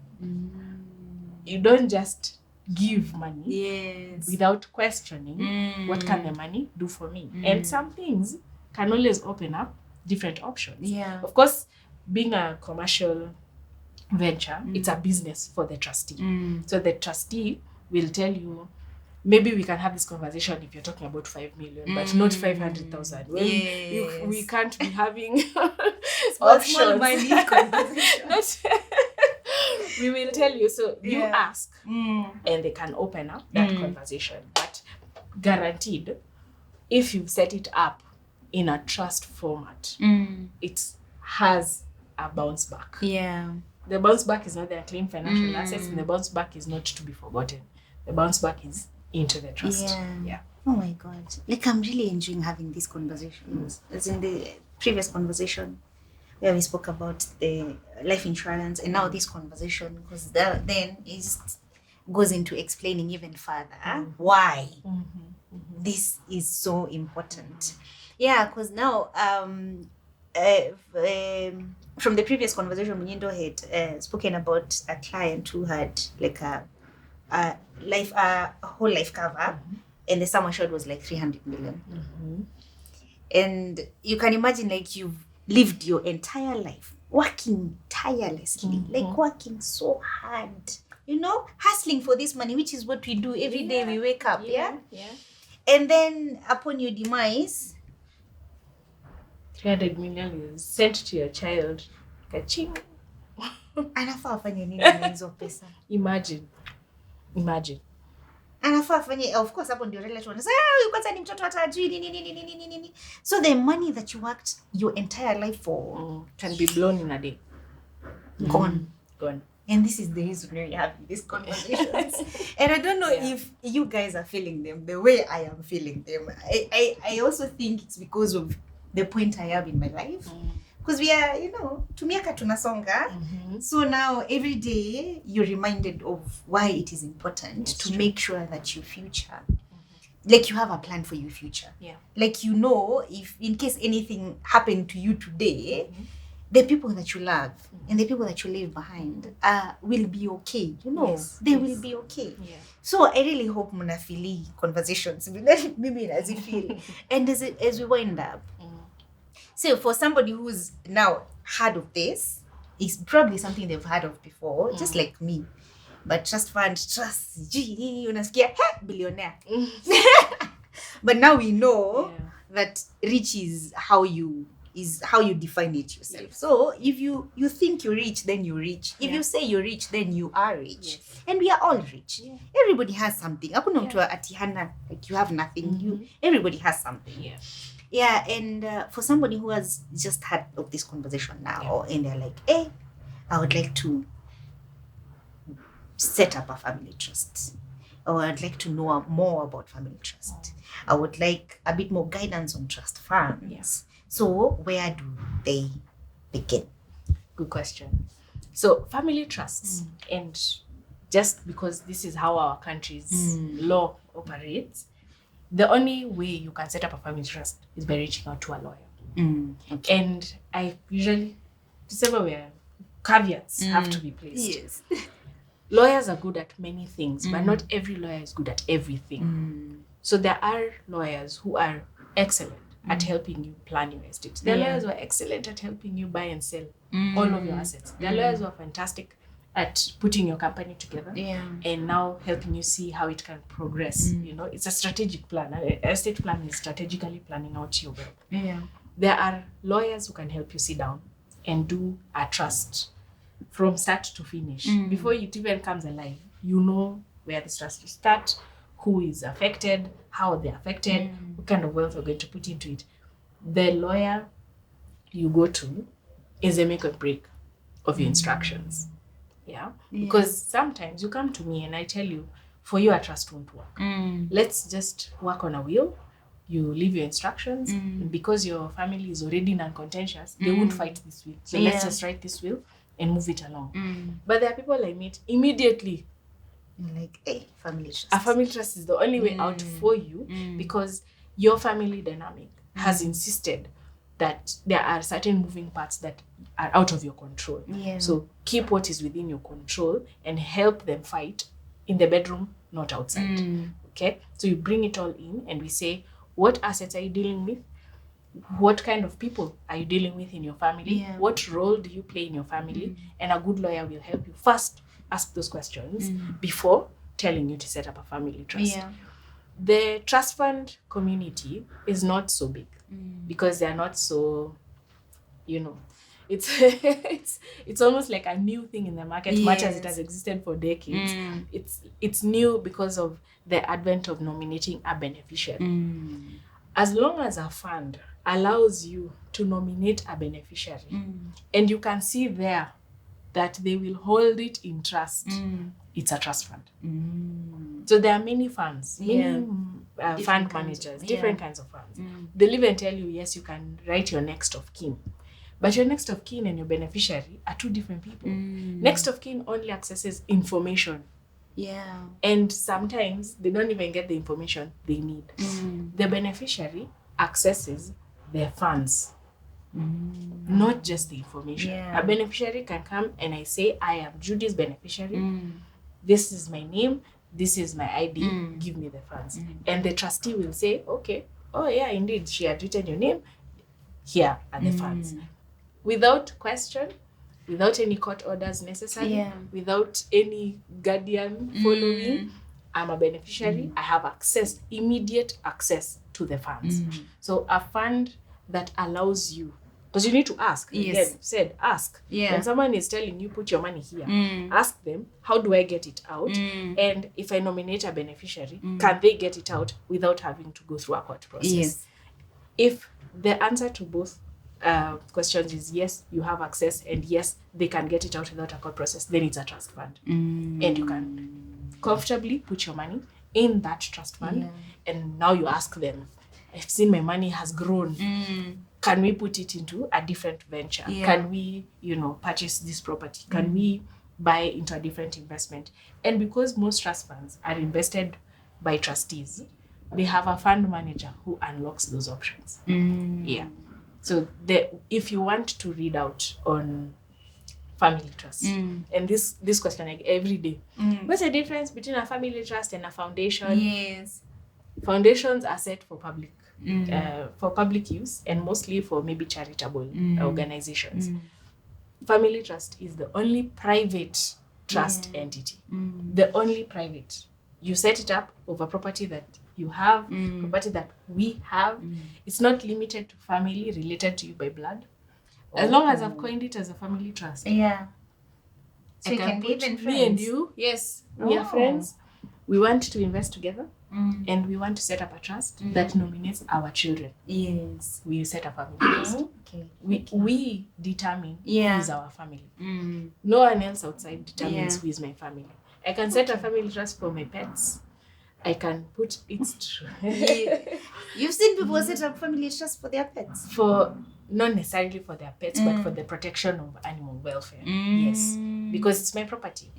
You don't just give money without questioning what can the money do for me. And some things can always open up different options. Yeah. Of course, being a commercial venture, it's a business for the trustee. So the trustee will tell you, maybe we can have this conversation if you're talking about 5 million, but not 500,000. Well, we can't be having options. Small money conversation. We will tell you. So you ask, and they can open up that conversation. But guaranteed, if you set it up in a trust format, it has a bounce back. Yeah. The bounce back is not their claim financial assets, and the bounce back is not to be forgotten. The bounce back is into the trust. Yeah. Oh my God. Like, I'm really enjoying having these conversations. As in the previous conversation where we spoke about the life insurance, and now this conversation, because then it goes into explaining even further why this is so important. Yeah, because now from the previous conversation, Mnindo had spoken about a client who had like a whole life cover, and the sum assured was like 300 million. And you can imagine, like, you've lived your entire life working tirelessly, like working so hard, hustling for this money, which is what we do every day we wake up. And then upon your demise, 300 million is sent to your child. Kaching. Anafaa afanye nini na hizo pesa? Imagine. Anafaa afanye, of course, hapo ndio relative wanasema, huyu kwanza ni mtoto hatajui nini. So the money that you worked your entire life for can be blown in a day. Gone. And this is the reason we're having these conversations. And I don't know if you guys are feeling them the way I am feeling them. I also think it's because of the point I have in my life. Because we are, tumiaka tunasonga. So now every day you're reminded of why it is important to make sure that your future, like, you have a plan for your future. Yeah. Like, if in case anything happened to you today, the people that you love and the people that you leave behind will be okay. They will be okay. Yeah. So I really hope mnafili conversations. Maybe as you feel. And as we wind up. So for somebody who's now heard of this, it's probably something they've heard of before, just like me. But trust fund, unasikia, billionaire. But now we know that rich is how you define it yourself. Yes. So if you think you're rich, then you're rich. If you say you're rich, then you are rich. Yes. And we are all rich. Yeah. Everybody has something. Hakuna mtu atihana, like you have nothing. Everybody has something. Yeah. Yeah, and for somebody who has just had of this conversation now, and they're like, hey, I would like to set up a family trust, or I'd like to know more about family trust. I would like a bit more guidance on trust funds. Yes. So where do they begin? Good question. So family trusts, and just because this is how our country's law operates, the only way you can set up a family trust is by reaching out to a lawyer. Okay. And I usually, where caveats have to be placed. Yes. Lawyers are good at many things, but not every lawyer is good at everything. So there are lawyers who are excellent at helping you plan your estate. There are lawyers who are excellent at helping you buy and sell all of your assets. There are lawyers who are fantastic at putting your company together and now helping you see how it can progress. You know, it's a strategic plan. An estate plan is strategically planning out your wealth. There are lawyers who can help you sit down and do a trust from start to finish. Before it even comes alive, you know where the trust will start, who is affected, how they're affected, what kind of wealth we're going to put into it. The lawyer you go to is a make or break of your instructions. Because sometimes you come to me and I tell you, for you a trust won't work. Let's just work on a will. You leave your instructions, and because your family is already non-contentious, they won't fight this will. So let's just write this will and move it along. But there are people I meet immediately. Like, hey, family trust. A family trust is the only way out for you because your family dynamic has insisted that there are certain moving parts that are out of your control. So keep what is within your control and help them fight in the bedroom, not outside. Okay? So you bring it all in and we say, what assets are you dealing with? What kind of people are you dealing with in your family? What role do you play in your family? And a good lawyer will help you first ask those questions before telling you to set up a family trust. The trust fund community is not so big because they're not so, you know, it's it's almost like a new thing in the market, much as it has existed for decades. It's new because of the advent of nominating a beneficiary. As long as a fund allows you to nominate a beneficiary and you can see there that they will hold it in trust, it's a trust fund. So there are many funds, many fund managers, different kinds of funds. They'll even tell you, yes, you can write your next of kin. But your next of kin and your beneficiary are two different people. Next of kin only accesses information. And sometimes they don't even get the information they need. The beneficiary accesses their funds. Not just the information. A beneficiary can come and I say, I am Judy's beneficiary. This is my name. This is my ID. Give me the funds. And the trustee will say, okay, oh yeah, indeed, she had written your name. Here are the funds. Without question, without any court orders necessary, without any guardian following, I'm a beneficiary. I have access, immediate access to the funds. So a fund that allows you, because you need to ask. Again, said ask. When someone is telling you put your money here, ask them, how do I get it out? And if I nominate a beneficiary, can they get it out without having to go through a court process? If the answer to both questions is yes, you have access, and yes, they can get it out without a court process, then it's a trust fund. And you can comfortably put your money in that trust fund. And now you ask them, I've seen my money has grown. Can we put it into a different venture? Can we, purchase this property? Can we buy into a different investment? And because most trust funds are invested by trustees, they have a fund manager who unlocks those options. So if you want to read out on family trust, and this question like every day, what's the difference between a family trust and a foundation? Foundations are set for public use and mostly for maybe charitable organizations. Family trust is the only private trust entity. The only private. You set it up over property that you have, property that we have. It's not limited to family related to you by blood. As long as I've coined it as a family trust. So you can be even friends. Me and you, yes, we are friends. We want to invest together. And we want to set up a trust that nominates our children. We set up a family trust. We determine who is our family. No one else outside determines who is my family. I can set a family trust for my pets. I can put it. You've seen people set up family trust for their pets? For not necessarily for their pets, but for the protection of animal welfare. Yes, because it's my property.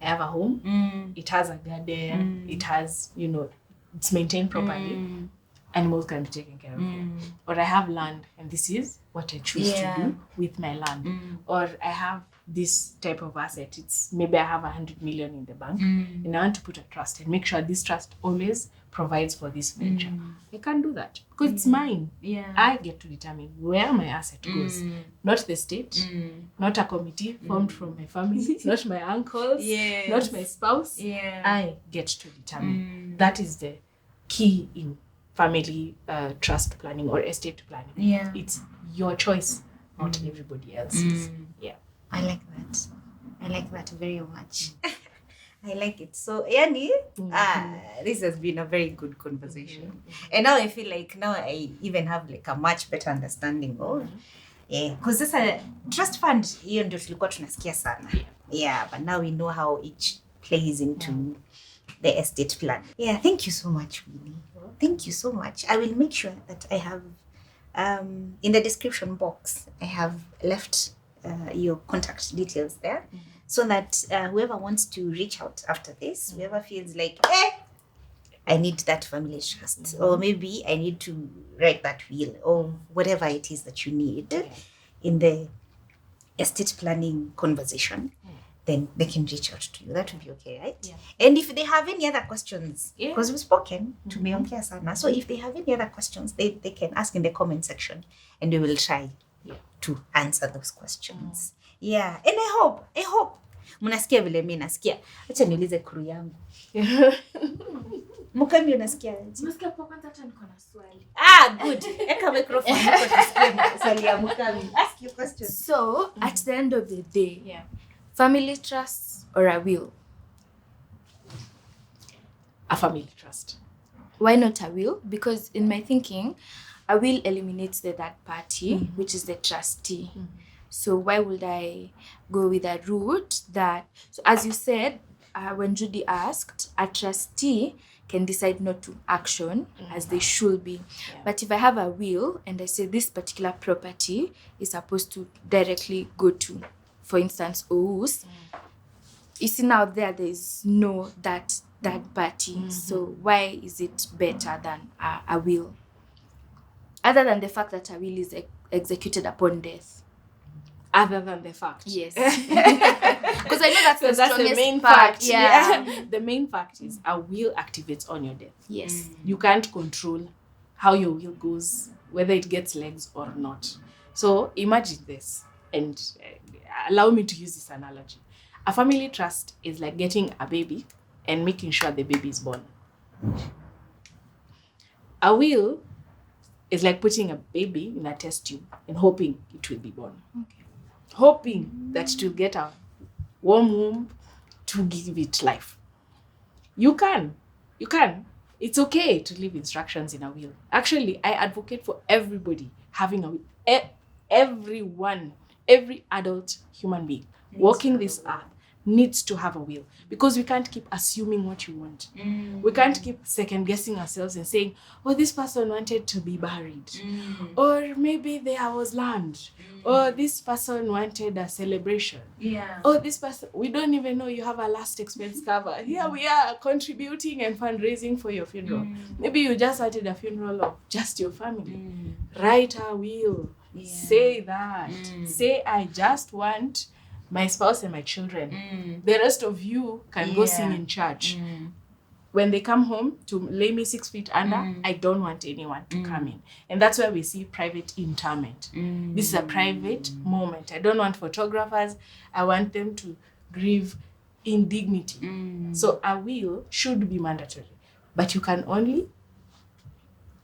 I have a home. It has a garden. It has, it's maintained properly. Animals can be taken care of here. Or I have land, and this is what I choose to do with my land. Or I have this type of asset. Maybe I have 100 million in the bank, and I want to put a trust and make sure this trust always provides for this venture. I can't do that because it's mine. Yeah. I get to determine where my asset goes, not the state, not a committee formed from my family, not my uncles, not my spouse. Yeah. I get to determine. That is the key in family trust planning or estate planning. Yeah. It's your choice, not everybody else's. Yeah. I like that. I like that very much. I like it. So, Yani, this has been a very good conversation. And now I feel like now I even have like a much better understanding of because this trust fund hiyo ndio tulikuwa tunasikia sana. Yeah, but now we know how each plays into the estate plan. Yeah, thank you so much, Winnie. Thank you so much. I will make sure that I have in the description box I have left your contact details there. So that whoever wants to reach out after this, whoever feels like, I need that family trust, or maybe I need to write that will, or whatever it is that you need in the estate planning conversation, then they can reach out to you. That would be okay, right? Yeah. And if they have any other questions, because we've spoken to Meongea Sana, so if they have any other questions, they can ask in the comment section, and we will try to answer those questions. Yeah, and I hope mnasikia vile mimi nasikia. Acha niulize crew yangu. Mkami unasikia aje? Nasikia kwa kwanza hata niko na swali. Good. Eka microphone hapo tusikie swali ya Mkami. Ask your question. So, at the end of the day, family trust or a will? A family trust. Why not a will? Because in my thinking, a will eliminates the third party, which is the trustee. So why would I go with a route that, so as you said, when Judy asked, a trustee can decide not to action as they should be. Yeah. But if I have a will and I say this particular property is supposed to directly go to, for instance, Ous, you see now there is no that party. So why is it better than a will? Other than the fact that a will is executed upon death. Other than the fact. Yes. Because I know that's the main part. fact. Yeah. The main fact is a will activates on your death. Yes. You can't control how your will goes, whether it gets legs or not. So imagine this, and allow me to use this analogy. A family trust is like getting a baby and making sure the baby is born. A will is like putting a baby in a test tube and hoping it will be born. Okay. Hoping that it will get a warm womb to give it life. You can. It's okay to leave instructions in a will. Actually, I advocate for everybody having a will. Everyone, every adult human being walking this earth needs to have a will, because we can't keep assuming what you want. We can't keep second guessing ourselves and saying, oh, this person wanted to be buried, or maybe there was land, or this person wanted a celebration, or this person, we don't even know you have a last expense cover. Here we are contributing and fundraising for your funeral. Maybe you just wanted a funeral of just your family. Write a will. Say that. Say, I just want my spouse and my children. The rest of you can go sing in church. When they come home to lay me 6 feet under, I don't want anyone to come in. And that's where we see private interment. This is a private moment. I don't want photographers. I want them to grieve in dignity. So a will should be mandatory. But you can only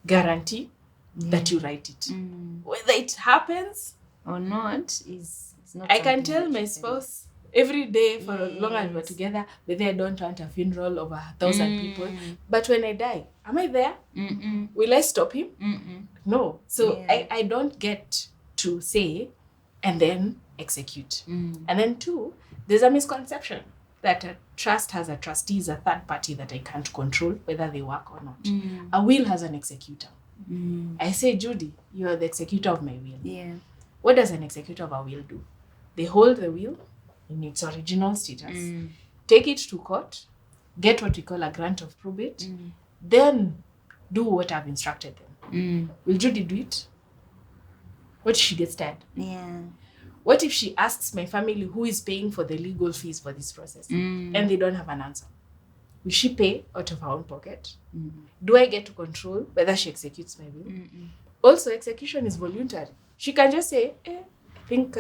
guarantee that you write it. Whether it happens or not is not. I can tell my spouse every day for as long as we're together, but I don't want a funeral of 1,000 people. But when I die, am I there? Will I stop him? No. So I don't get to say and then execute. And then 2, there's a misconception that a trust has a trustee is a third party that I can't control whether they work or not. A will has an executor. I say, Judy, you are the executor of my will. What does an executor of a will do? They hold the will in its original status, take it to court, get what we call a grant of probate, then do what I've instructed them. Will Judy do it? What if she gets tired? What if she asks my family who is paying for the legal fees for this process and they don't have an answer? Will she pay out of her own pocket? Do I get to control whether she executes my will? Also, execution is voluntary. She can just say, I think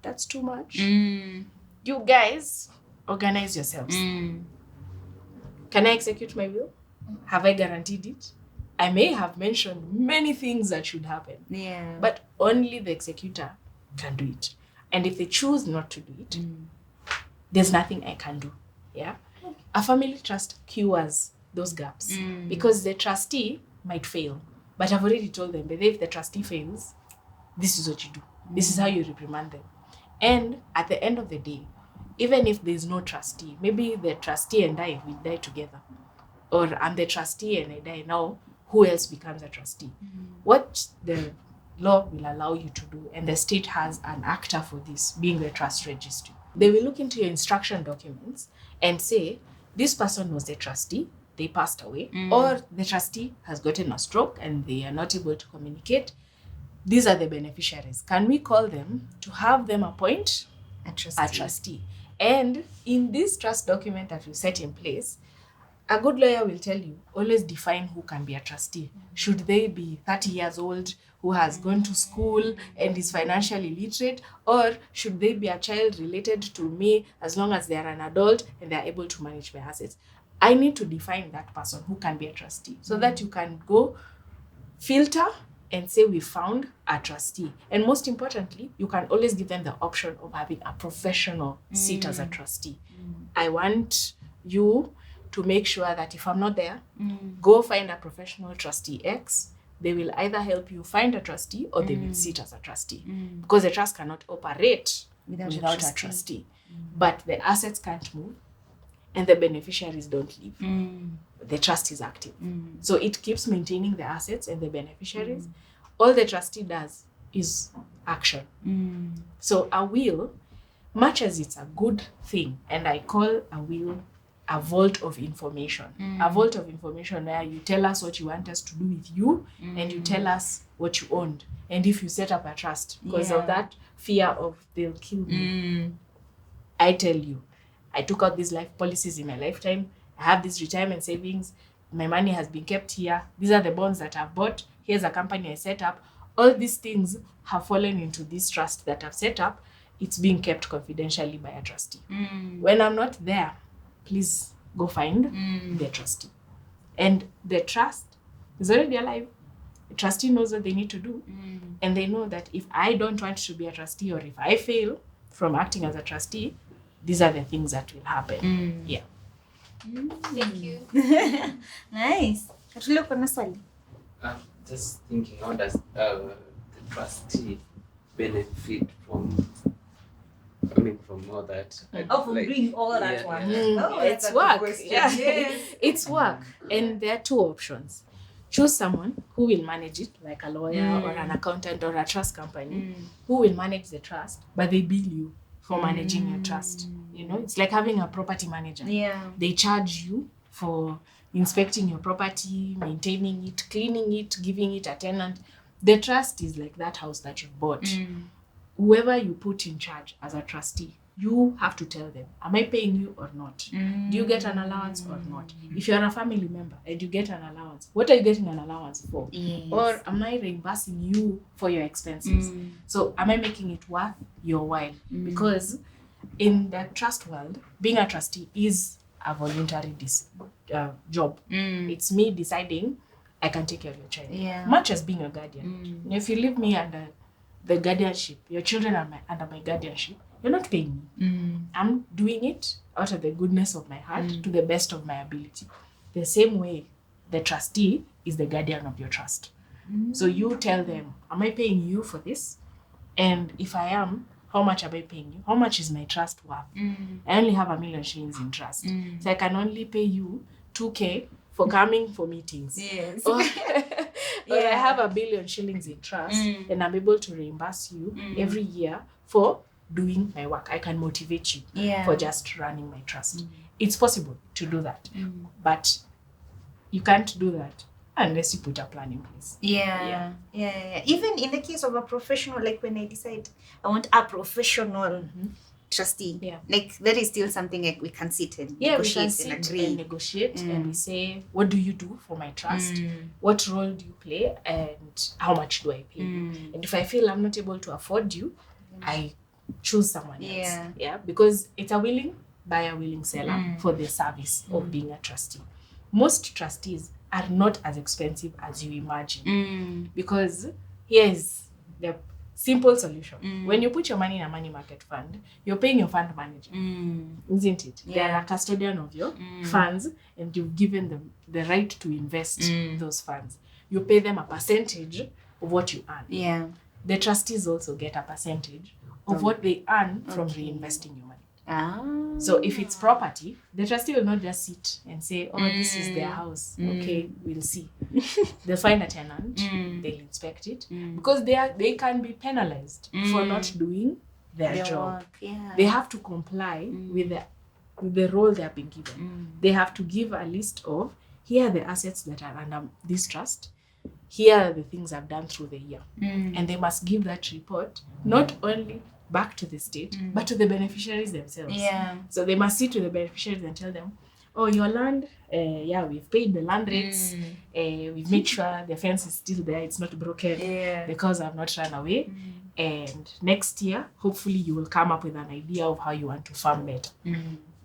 that's too much. You guys, organize yourselves. Can I execute my will? Have I guaranteed it? I may have mentioned many things that should happen. Yeah. But only the executor can do it. And if they choose not to do it, there's nothing I can do. Yeah. A family trust cures those gaps because the trustee might fail. But I've already told them that if the trustee fails, this is what you do. This is how you reprimand them. And at the end of the day, even if there's no trustee, maybe the trustee and I will die together. Or I'm the trustee and I die now, who else becomes a trustee? What the law will allow you to do, and the state has an actor for this, being the trust registry. They will look into your instruction documents and say, this person was the trustee, they passed away, or the trustee has gotten a stroke and they are not able to communicate. These are the beneficiaries. Can we call them to have them appoint A trustee. a trustee? And in this trust document that we set in place, a good lawyer will tell you, always define who can be a trustee. Should they be 30 years old, who has gone to school and is financially literate, or should they be a child related to me as long as they are an adult and they are able to manage my assets? I need to define that person who can be a trustee so that you can go filter and say we found a trustee. And most importantly, you can always give them the option of having a professional sit as a trustee. I want you to make sure that if I'm not there, go find a professional trustee X. They will either help you find a trustee or they will sit as a trustee. Because the trust cannot operate without a trustee. But the assets can't move and the beneficiaries don't leave. The trust is active. So it keeps maintaining the assets and the beneficiaries. All the trustee does is action. So a will, much as it's a good thing, and I call a will a vault of information. A vault of information where you tell us what you want us to do with you and you tell us what you owned. And if you set up a trust, because of that fear of they'll kill me, I tell you, I took out these life policies in my lifetime. I have these retirement savings. My money has been kept here. These are the bonds that I've bought. Here's a company I set up. All these things have fallen into this trust that I've set up. It's being kept confidentially by a trustee. When I'm not there, please go find the trustee. And the trust is already alive. The trustee knows what they need to do. And they know that if I don't want to be a trustee or if I fail from acting as a trustee, these are the things that will happen. Yeah. Thank you. Nice. Katule, uko na swali? Just thinking, how does the trustee benefit from all that? From doing all that one. It's that's a good work. question. Yeah. Yes. It's work. And there are two options. Choose someone who will manage it, like a lawyer or an accountant or a trust company, who will manage the trust, but they bill you for managing your trust. You know, it's like having a property manager. Yeah. They charge you for inspecting your property, maintaining it, cleaning it, giving it a tenant. The trust is like that house that you've bought. Whoever you put in charge as a trustee, you have to tell them, am I paying you or not? Do you get an allowance or not? If you're a family member and you get an allowance, what are you getting an allowance for? Yes. Or am I reimbursing you for your expenses? So am I making it worth your while? Because in the trust world, being a trustee is a voluntary job. It's me deciding I can take care of your child. Yeah. Much as being a guardian. If you leave me under the guardianship, your children are under my guardianship, you're not paying me. I'm doing it out of the goodness of my heart to the best of my ability. The same way, the trustee is the guardian of your trust. So you tell them, am I paying you for this? And if I am, how much am I paying you? How much is my trust worth? I only have 1 million shillings in trust. So I can only pay you 2K for coming for meetings. Yes. Or I have 1 billion shillings in trust and I'm able to reimburse you every year for doing my work. I can motivate you for just running my trust. It's possible to do that. But you can't do that unless you put a plan in place. Yeah. Even in the case of a professional, like when I decide I want a professional trustee. Yeah. Like that is still something like we can sit and We can negotiate sit and agree. and negotiate and we say, what do you do for my trust? What role do you play? And how much do I pay you? And if I feel I'm not able to afford you, I choose someone else. Yeah, because it's a willing buyer, willing seller for the service of being a trustee. Most trustees are not as expensive as you imagine because here's the simple solution. When you put your money in a money market fund, you're paying your fund manager, isn't it? They are a custodian of your funds and you've given them the right to invest those funds. You pay them a percentage of what you earn. Yeah. The trustees also get a percentage of what they earn from reinvesting your money. So if it's property, the trustee will not just sit and say, oh, this is their house. Okay, we'll see. They'll find a tenant, they'll inspect it, because they can be penalized for not doing their job. They have to comply with the role they have been given. They have to give a list of, here are the assets that are under this trust. Here are the things I've done through the year. And they must give that report, not only back to the state, but to the beneficiaries themselves. So they must sit to the beneficiaries and tell them, oh, your land, we've paid the land rates. We've made sure the fence is still there. It's not broken. The cows have not run away. And next year, hopefully you will come up with an idea of how you want to farm better.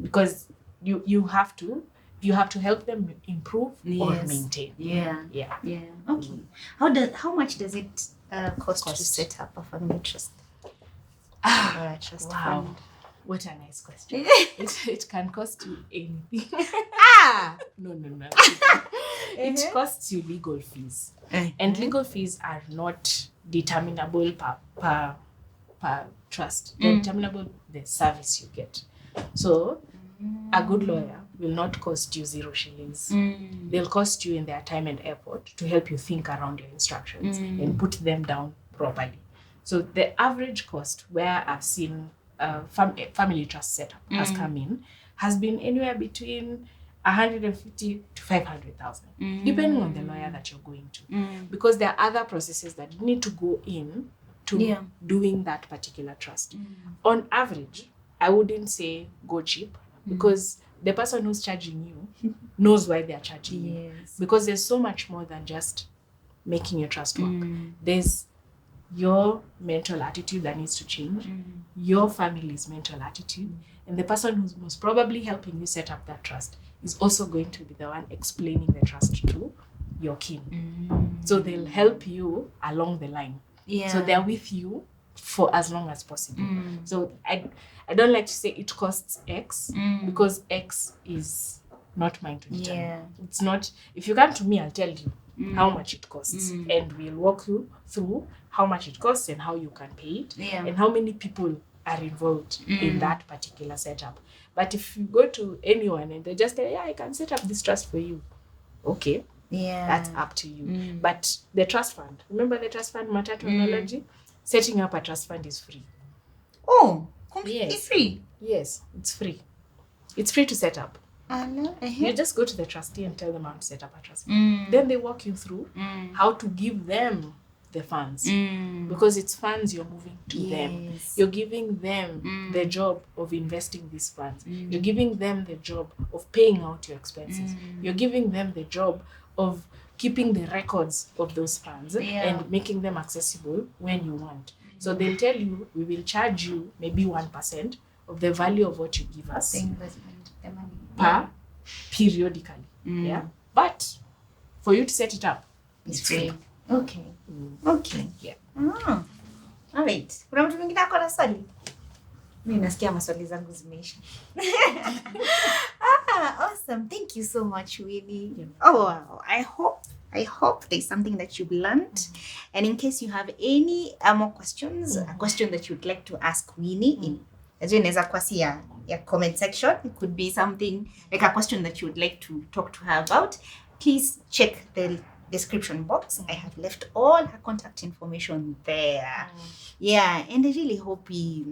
Because you have to help them improve or maintain. Okay. How much does it cost to set up a family trust? Or a trust fund? What a nice question. It can cost you anything. No. It costs you legal fees. And legal fees are not determinable per trust. They're determinable the service you get. So a good lawyer will not cost you 0 shillings. They'll cost you in their time and effort to help you think around your instructions and put them down properly. So the average cost where I've seen family trust setup has come in has been anywhere between 150 to 500,000, depending on the lawyer that you're going to, because there are other processes that need to go in to doing that particular trust. On average, I wouldn't say go cheap, because the person who's charging you knows why they're charging you, because there's so much more than just making your trust work. There's your mental attitude that needs to change, your family's mental attitude, and the person who's most probably helping you set up that trust is also going to be the one explaining the trust to your kin. So they'll help you along the line. So they're with you for as long as possible. So I don't like to say it costs X, because X is not mine to determine. It's not, if you come to me, I'll tell you how much it costs, and we'll walk you through how much it costs and how you can pay it, and how many people are involved in that particular setup. But if you go to anyone and they just say, I can set up this trust for you, okay, that's up to you. But the trust fund, remember the trust fund matatu analogy? Setting up a trust fund is free. Oh, completely free? Yes, it's free. It's free to set up. You You just go to the trustee and tell them how to set up a trust fund. Then they walk you through how to give them the funds, because it's funds you're moving to them. You're giving them the job of investing these funds. You're giving them the job of paying out your expenses. You're giving them the job of keeping the records of those funds and making them accessible when you want. So they'll tell you, we will charge you maybe 1% of the value of what you give us the investment, the money. per periodically. But for you to set it up, It's free. Okay. All right. Kuna mtu mwingine ako na swali? Mimi nasikia maswali zangu zimeisha. Awesome. Thank you so much, Winnie. Oh, wow. I hope there's something that you've learned. And in case you have any more questions, a question that you'd like to ask Winnie, as you inaweza kuwa si ya comment section, it could be something like a question that you would like to talk to her about, please check the description box. I have left all her contact information there. And I really hope we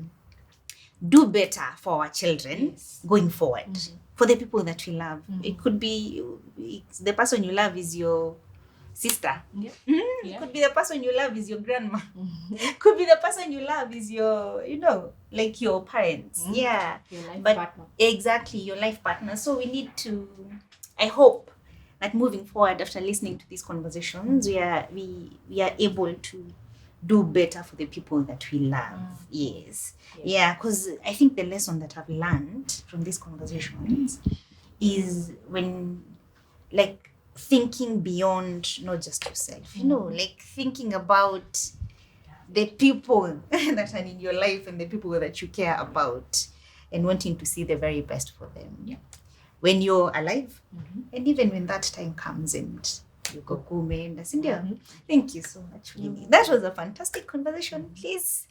do better for our children going forward, for the people that we love. It could be the person you love is your sister. Yeah. Yeah. Could be the person you love is your grandma. Could be the person you love is your, like your parents. Yeah. Your life But partner. exactly, your life partner. So we need to, I hope that moving forward after listening to these conversations, we are able to do better for the people that we love. Yes. Yeah, because I think the lesson that I've learned from these conversations is when, like, thinking beyond not just yourself, like thinking about the people that are in your life and the people that you care about and wanting to see the very best for them when you're alive and even when that time comes and you go kumeenda, si ndio? Thank you so much, Winnie. That was a fantastic conversation. Please,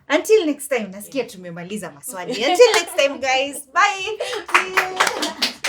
until next time, nasikia tumemaliza maswali. Until next time, guys. Bye. Thank you.